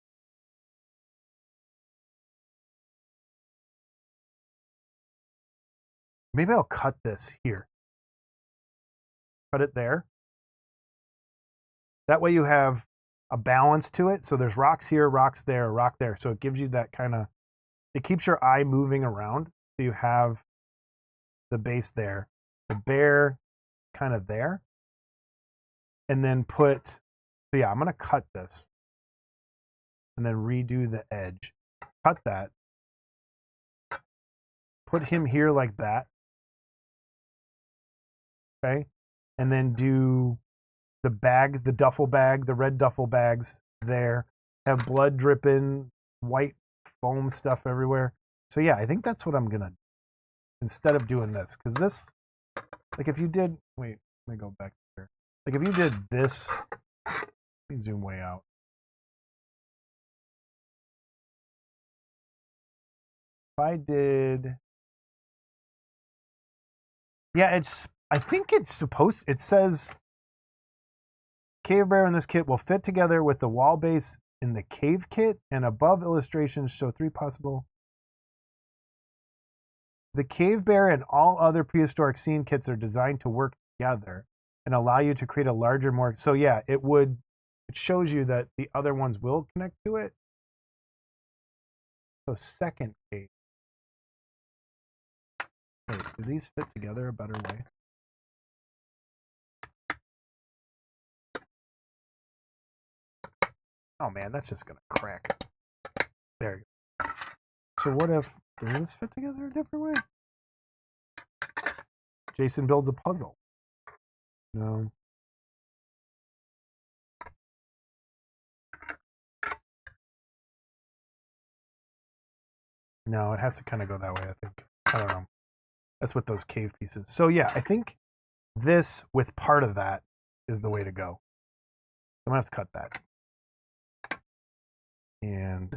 S1: Maybe I'll cut this here. Cut it there. That way you have a balance to it. So there's rocks here, rocks there, rock there. So it gives you that kind of, it keeps your eye moving around. So you have the base there, the bear kind of there. And then put, so yeah, I'm going to cut this. And then redo the edge. Cut that. Put him here like that. Okay. And then do the bag, the duffel bag, the red duffel bags there. Have blood dripping, white foam stuff everywhere. So yeah, I think that's what I'm going to, instead of doing this. Because this, like if you did, wait, let me go back here. Like if you did this, let me zoom way out. If I did, yeah, it's, I think it's supposed, it says Cave Bear in this kit will fit together with the wall base in the cave kit, and above illustrations show 3 possible. The Cave Bear and all other prehistoric scene kits are designed to work together and allow you to create a larger, more, so yeah, it would, it shows you that the other ones will connect to it. So second cave. Wait, do these fit together a better way? Oh man, that's just gonna crack. There you go. So what if, does this fit together a different way? Jason builds a puzzle. No. No, it has to kind of go that way, I think. I don't know. That's with those cave pieces. So yeah, I think this with part of that is the way to go. I'm gonna have to cut that. And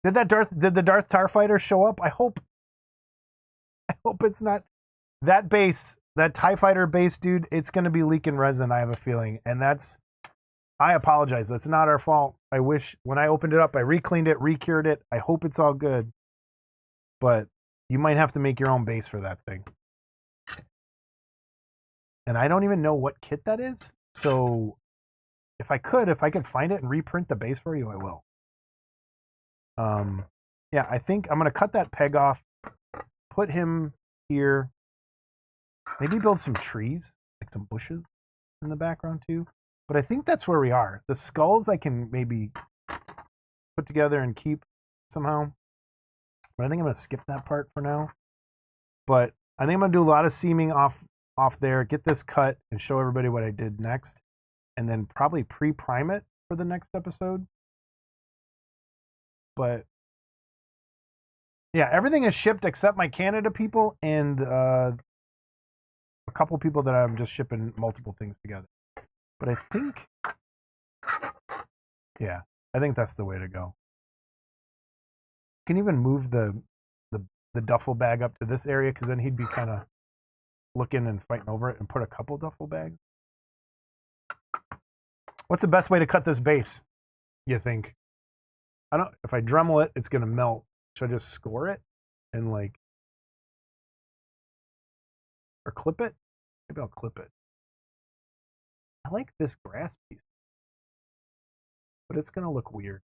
S1: did the Darth Starfighter show up? I hope it's not that base. that TIE Fighter base, dude, it's going to be leaking resin, I have a feeling. And I apologize. That's not our fault. I wish when I opened it up, I re-cleaned it, re-cured it. I hope it's all good. But you might have to make your own base for that thing. And I don't even know what kit that is. So if I could find it and reprint the base for you, I will. Yeah, I think I'm going to cut that peg off, put him here, maybe build some trees, like some bushes in the background too. But I think that's where we are. The skulls I can maybe put together and keep somehow. But I think I'm going to skip that part for now. But I think I'm going to do a lot of seaming off there, get this cut, and show everybody what I did next. And then probably pre-prime it for the next episode. But yeah, everything is shipped except my Canada people and a couple people that I'm just shipping multiple things together. But I think, yeah, I think that's the way to go. You can even move the duffel bag up to this area because then he'd be kind of looking and fighting over it, and put a couple duffel bags. What's the best way to cut this base, you think? I don't. If I Dremel it, it's gonna melt. Should I just score it and like, or clip it? Maybe I'll clip it. I like this grass piece, but it's gonna look weird.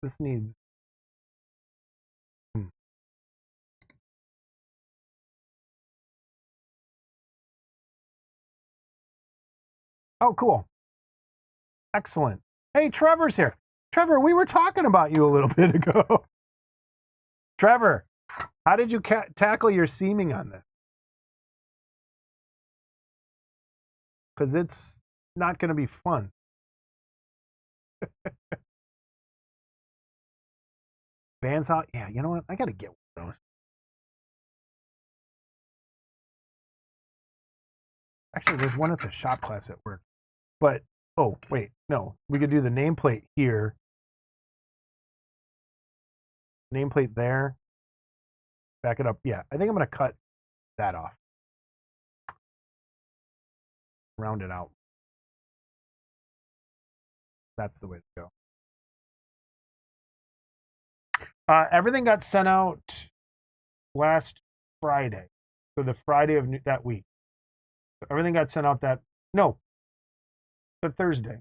S1: This needs. Oh, cool. Excellent. Hey, Trevor's here. Trevor, we were talking about you a little bit ago. Trevor, how did you tackle your seaming on this? Because it's not going to be fun. Bandsaw? Yeah, you know what? I got to get one of those. Actually, there's one at the shop class at work. But, oh, wait, no. We could do the nameplate here. Nameplate there. Back it up. Yeah, I think I'm going to cut that off. Round it out. That's the way to go. Everything got sent out last Friday. So the Friday of that week. So everything got sent out the Thursday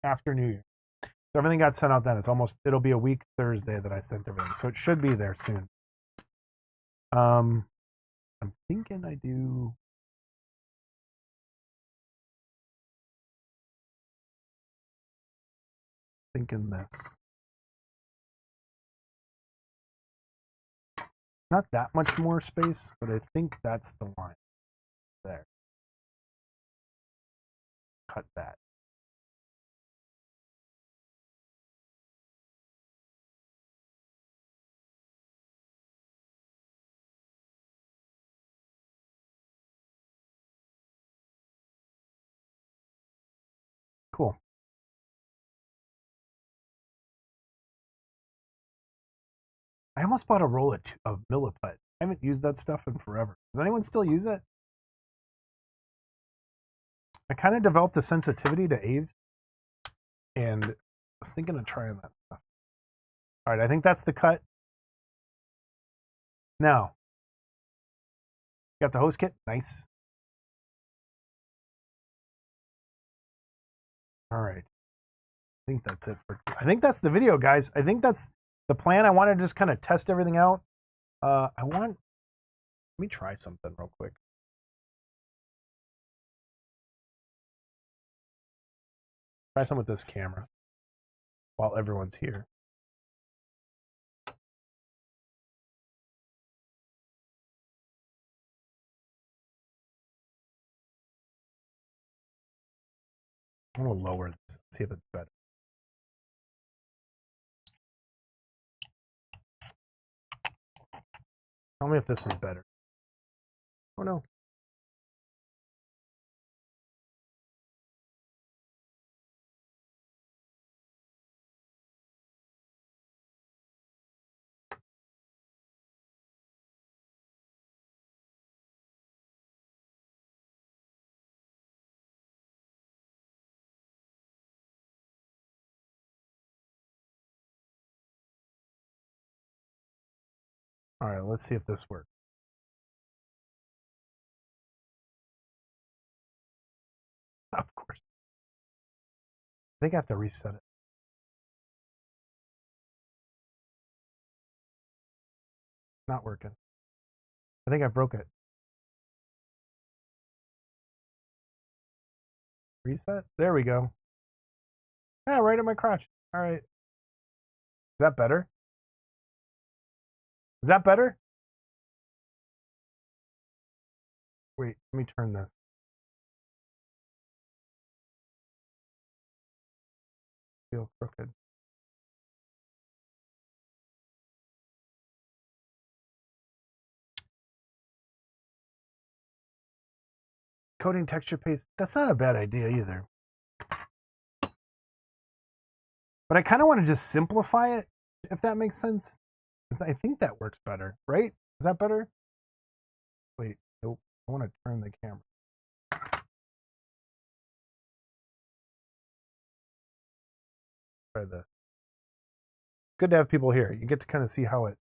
S1: after New Year. So everything got sent out then. It'll be a week Thursday that I sent everything. So it should be there soon. I'm thinking I do. Thinking this. Not that much more space, but I think that's the line. There. Cut that. Cool. I almost bought a roll of Milliput. I haven't used that stuff in forever. Does anyone still use it? I kind of developed a sensitivity to Aves, and I was thinking of trying that stuff. All right, I think that's the cut. Now, got the host kit. Nice. All right. I think that's it I think that's the video, guys. I think that's the plan. I wanted to just kind of test everything out. Let me try something real quick. Try some with this camera while everyone's here. I'm gonna lower this, see if it's better. Tell me if this is better. Oh no. All right, let's see if this works. Of course. I think I have to reset it. Not working. I think I broke it. Reset? There we go. Yeah, right at my crotch. All right. Is that better? Is that better? Wait, let me turn this. Feel crooked. Coating texture paste. That's not a bad idea either. But I kind of want to just simplify it, if that makes sense. I think that works better, right? Is that better? Wait, nope. I want to turn the camera. Try this. Good to have people here. You get to kind of see how it.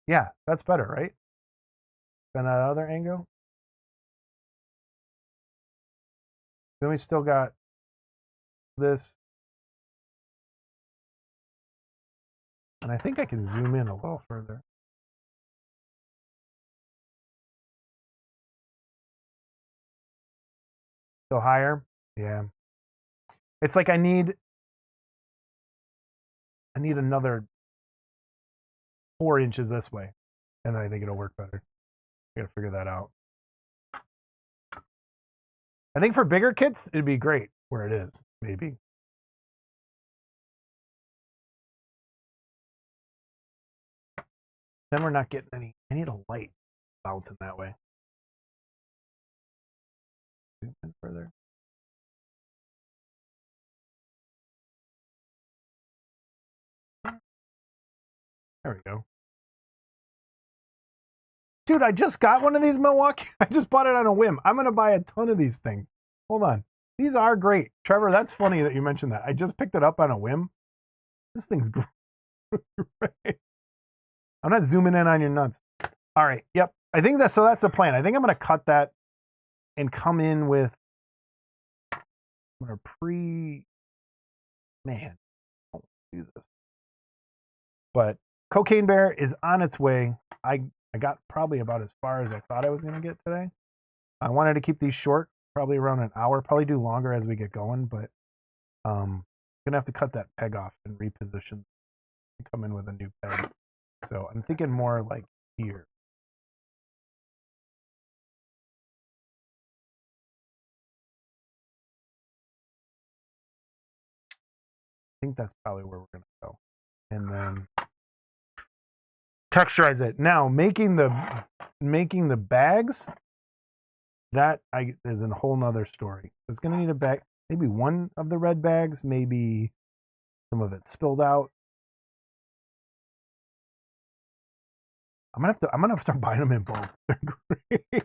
S1: Yeah, that's better, right? Than that other angle. Then we still got this. And I think I can zoom in a little further. So higher? Yeah. It's like I need another 4 inches this way. And I think it'll work better. I gotta figure that out. I think for bigger kits, it'd be great where it is, maybe. Then we're not getting any. I need a light bouncing that way. Zoom in further. There we go. Dude, I just got one of these Milwaukee. I just bought it on a whim. I'm going to buy a ton of these things. Hold on. These are great. Trevor, that's funny that you mentioned that. I just picked it up on a whim. This thing's great. I'm not zooming in on your nuts. All right. Yep. I think that's the plan. I think I'm going to cut that and come in with I'm going to man, I don't do this. But Cocaine Bear is on its way. I got probably about as far as I thought I was going to get today. I wanted to keep these short, probably around an hour, probably do longer as we get going, but I'm going to have to cut that peg off and reposition and come in with a new peg. So I'm thinking more like here. I think that's probably where we're going to go. And then texturize it. Now, making the bags, that is a whole nother story. It's going to need a bag, maybe one of the red bags, maybe some of it spilled out. I'm gonna have to start buying them in bulk. They're great.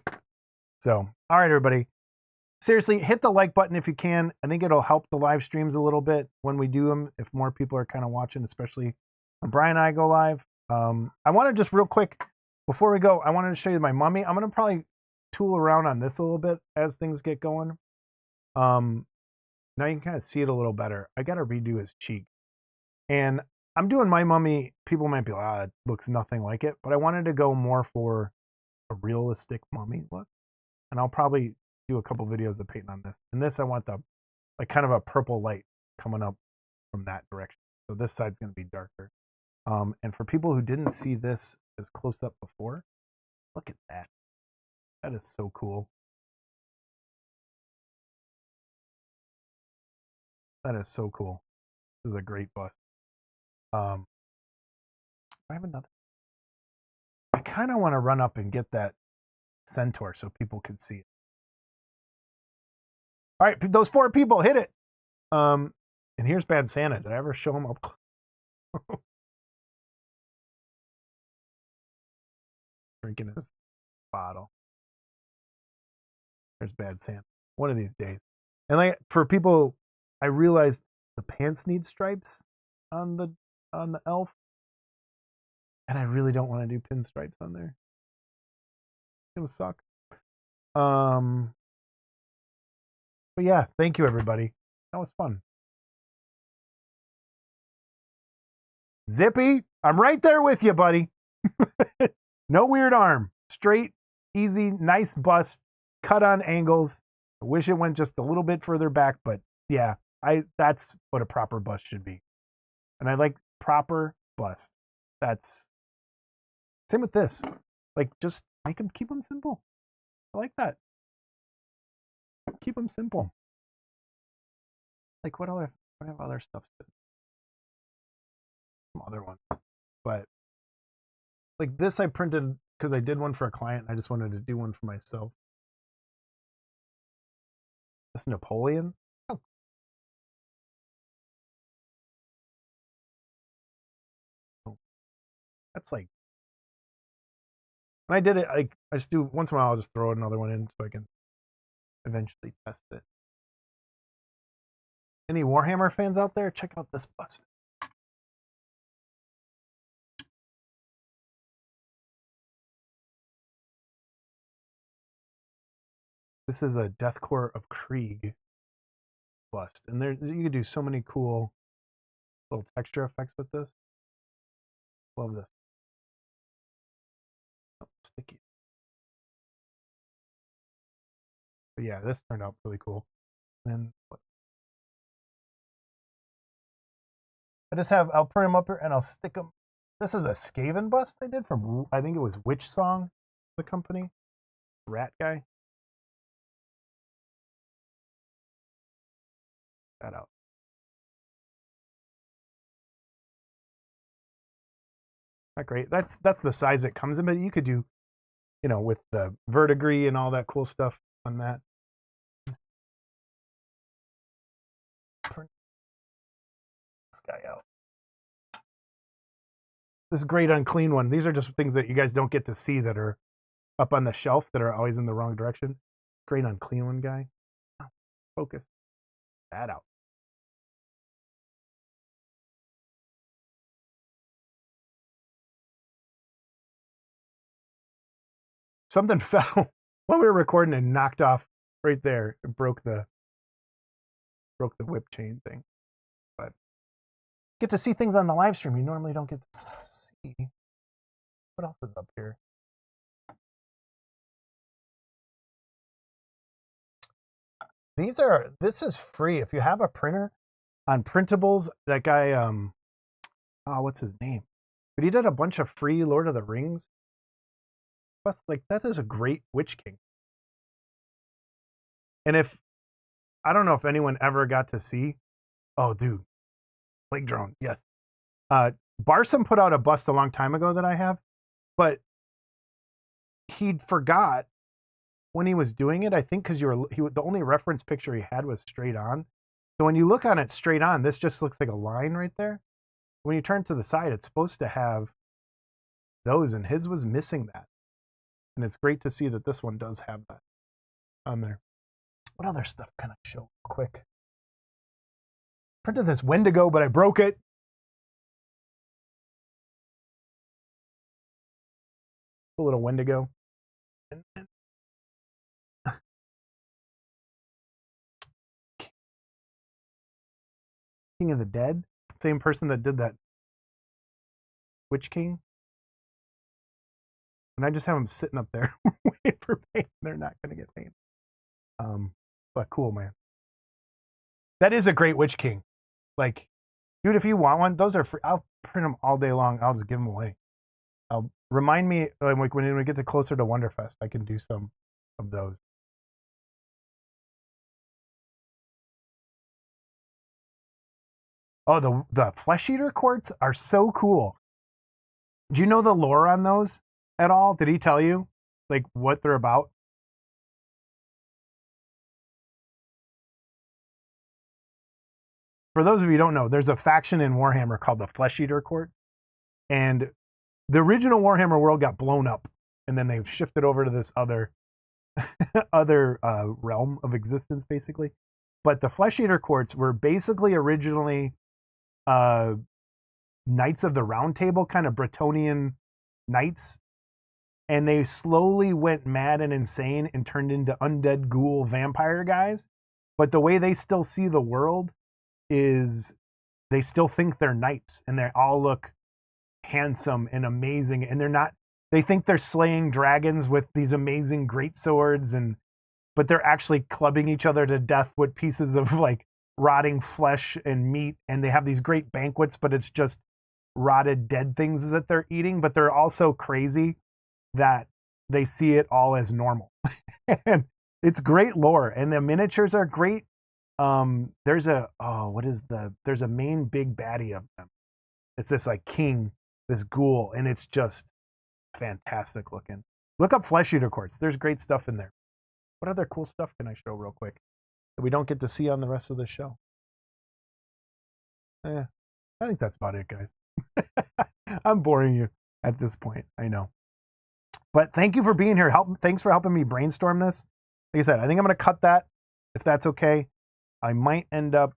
S1: So, all right, everybody. Seriously, hit the like button if you can. I think it'll help the live streams a little bit when we do them. If more people are kind of watching, especially when Brian and I go live. I want to just real quick before we go. I wanted to show you my mummy. I'm gonna probably tool around on this a little bit as things get going. Now you can kind of see it a little better. I got to redo his cheek, and I'm doing my mummy. People might be like, it looks nothing like it, but I wanted to go more for a realistic mummy look, and I'll probably do a couple videos of painting on this. And this, I want the like kind of a purple light coming up from that direction. So this side's going to be darker. And for people who didn't see this as close up before, look at that. That is so cool. That is so cool. This is a great bust. I have another. I kind of want to run up and get that centaur so people can see it. All right, those 4 people, hit it. And here's Bad Santa. Did I ever show him up? Drinking his bottle. There's Bad Santa. One of these days. And like for people, I realized the pants need stripes on the on the elf. And I really don't want to do pinstripes on there. It would suck. But yeah, thank you everybody. That was fun. Zippy, I'm right there with you, buddy. No weird arm. Straight, easy, nice bust, cut on angles. I wish it went just a little bit further back, but yeah, that's what a proper bust should be. And I like proper bust. That's same with this. Like, just keep them simple. I like that. Keep them simple. Like, what have other stuff? Some other ones, but like this I printed because I did one for a client. I just wanted to do one for myself. This Napoleon. Oh. That's like, when I did it, I just do once in a while. I'll just throw another one in so I can eventually test it. Any Warhammer fans out there? Check out this bust. This is a Deathcore of Krieg bust, and there you can do so many cool little texture effects with this. Love this. Oh, sticky. But yeah, this turned out really cool. And then I'll print them up here and I'll stick them. This is a Skaven bust I did from, I think it was Witch Song, the company. Rat guy. That out. Not great. That's the size it comes in, but you could do, with the verdigris and all that cool stuff on that. Print this guy out. This great unclean one. These are just things that you guys don't get to see that are up on the shelf that are always in the wrong direction. Great unclean one guy. Oh, focus. That out. Something fell while we were recording and knocked off right there. It broke the whip chain thing. But get to see things on the live stream you normally don't get to see. What else is up here? This is free. If you have a printer on printables, that guy, what's his name? But he did a bunch of free Lord of the Rings. Plus, like, that is a great Witch King. And I don't know if anyone ever got to see, oh, dude, Plague Drones, yes. Barsom put out a bust a long time ago that I have, but he forgot when he was doing it, I think, because the only reference picture he had was straight on. So when you look on it straight on, this just looks like a line right there. When you turn to the side, it's supposed to have those, and his was missing that. And it's great to see that this one does have that on there. What other stuff can I show quick? Printed this Wendigo, but I broke it. A little Wendigo. King of the Dead. Same person that did that Witch King. And I just have them sitting up there waiting for paint. They're not going to get paint. But cool, man. That is a great Witch King. Like, dude, if you want one, those are free. I'll print them all day long. I'll just give them away. Remind me, like, when we get to closer to Wonderfest, I can do some of those. Oh, the Flesh Eater quartz are so cool. Do you know the lore on those at all? Did he tell you, like, what they're about? For those of you who don't know, there's a faction in Warhammer called the Flesh Eater Quartz, and the original Warhammer world got blown up, and then they've shifted over to this other realm of existence, basically. But the Flesh Eater Quartz were basically originally Knights of the Round Table, kind of Bretonian knights, and they slowly went mad and insane and turned into undead ghoul vampire guys. But the way they still see the world is they still think they're knights, and they all look handsome and amazing, and they're not. They think they're slaying dragons with these amazing great swords, but they're actually clubbing each other to death with pieces of like rotting flesh and meat, and they have these great banquets, but it's just rotted dead things that they're eating. But they're also crazy that they see it all as normal. And it's great lore, and the miniatures are great. There's a there's a main big baddie of them. It's this like king, this ghoul, and it's just fantastic looking. Look up Flesh Eater Courts. There's great stuff in there. What other cool stuff can I show real quick that we don't get to see on the rest of the show? I think that's about it, guys. I'm boring you at this point, I know. But thank you for being here. Thanks for helping me brainstorm this. Like I said, I think I'm going to cut that, if that's okay. I might end up...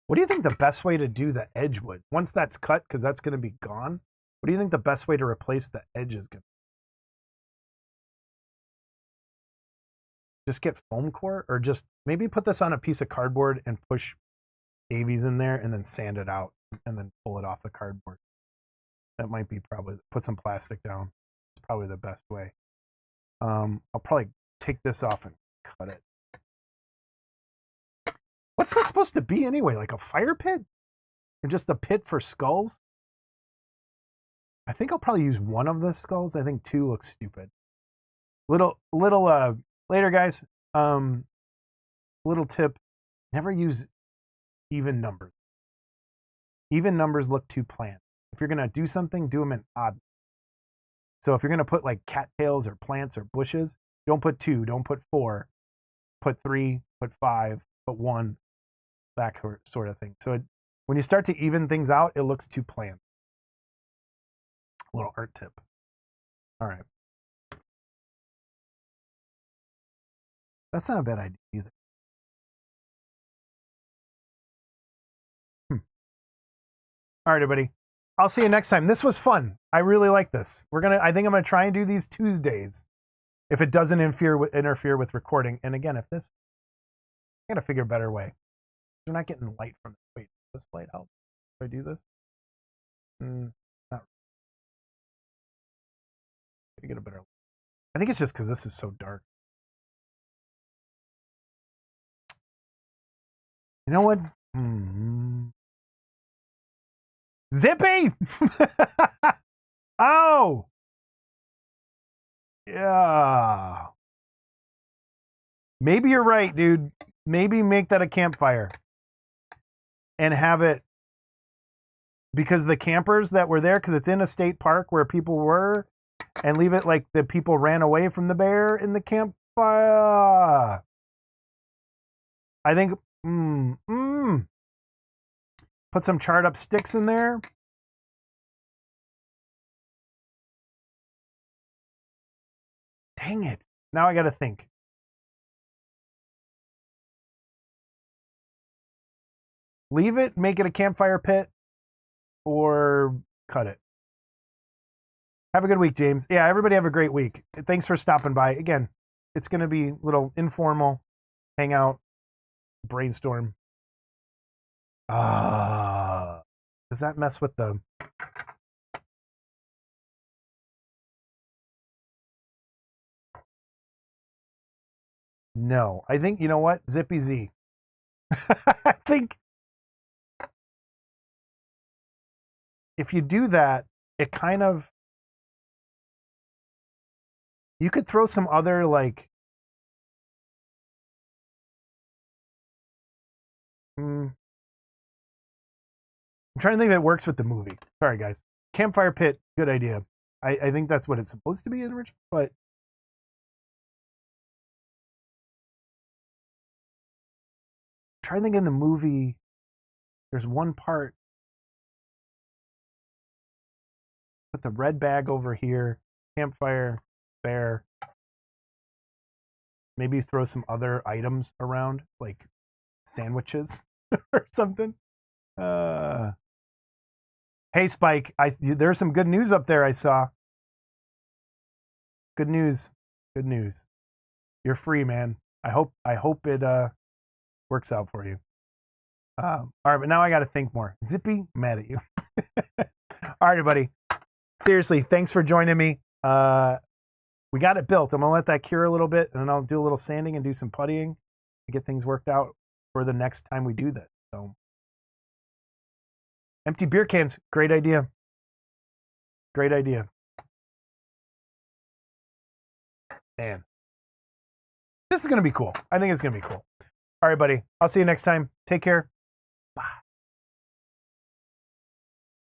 S1: What do you think the best way to do the edge would? Once that's cut, because that's going to be gone, what do you think the best way to replace the edge is going to be? Just get foam core, or just maybe put this on a piece of cardboard and push Davies in there and then sand it out and then pull it off the cardboard. That might be probably, put some plastic down. It's probably the best way. I'll probably take this off and cut it. What's this supposed to be anyway? Like a fire pit? Or just a pit for skulls? I think I'll probably use one of the skulls. I think two looks stupid. Little later, guys. Little tip: never use even numbers. Even numbers look too planned. If you're gonna do something, do them in odd. So if you're gonna put like cattails or plants or bushes, don't put 2, don't put 4, put 3, put 5, put 1, that sort of thing. So when you start to even things out, it looks too planned. A little art tip. All right. That's not a bad idea either. All right, everybody. I'll see you next time. This was fun. I really like this. I think I'm gonna try and do these Tuesdays if it doesn't interfere with recording. And again, I gotta figure a better way. We're not getting light from this. Wait, does this light help if I do this? Not really. Get a better. I think it's just because this is so dark. You know what? Zippy! Oh! Yeah. Maybe you're right, dude. Maybe make that a campfire. And have it... Because the campers that were there, because it's in a state park where people were, and leave it like the people ran away from the bear in the campfire. I think... Put some charred up sticks in there. Dang it. Now I gotta think. Leave it, make it a campfire pit, or cut it. Have a good week, James. Yeah, everybody have a great week. Thanks for stopping by. Again, it's going to be a little informal, hangout, brainstorm. Does that mess with the... No. I think, you know what? Zippy Z. I think if you do that, it kind of... You could throw some other, like... I'm trying to think if it works with the movie. Sorry, guys. Campfire pit, good idea. I think that's what it's supposed to be in Richmond, but... I'm trying to think in the movie, there's one part... Put the red bag over here. Campfire, bear. Maybe throw some other items around, like sandwiches or something. Hey, Spike, there's some good news up there I saw. Good news. Good news. You're free, man. I hope it works out for you. All right, but now I got to think more. Zippy, mad at you. All right, everybody. Seriously, thanks for joining me. We got it built. I'm gonna let that cure a little bit, and then I'll do a little sanding and do some puttying to get things worked out for the next time we do this. So, empty beer cans, great idea. Great idea. Man, this is gonna be cool. I think it's gonna be cool. All right, buddy. I'll see you next time. Take care.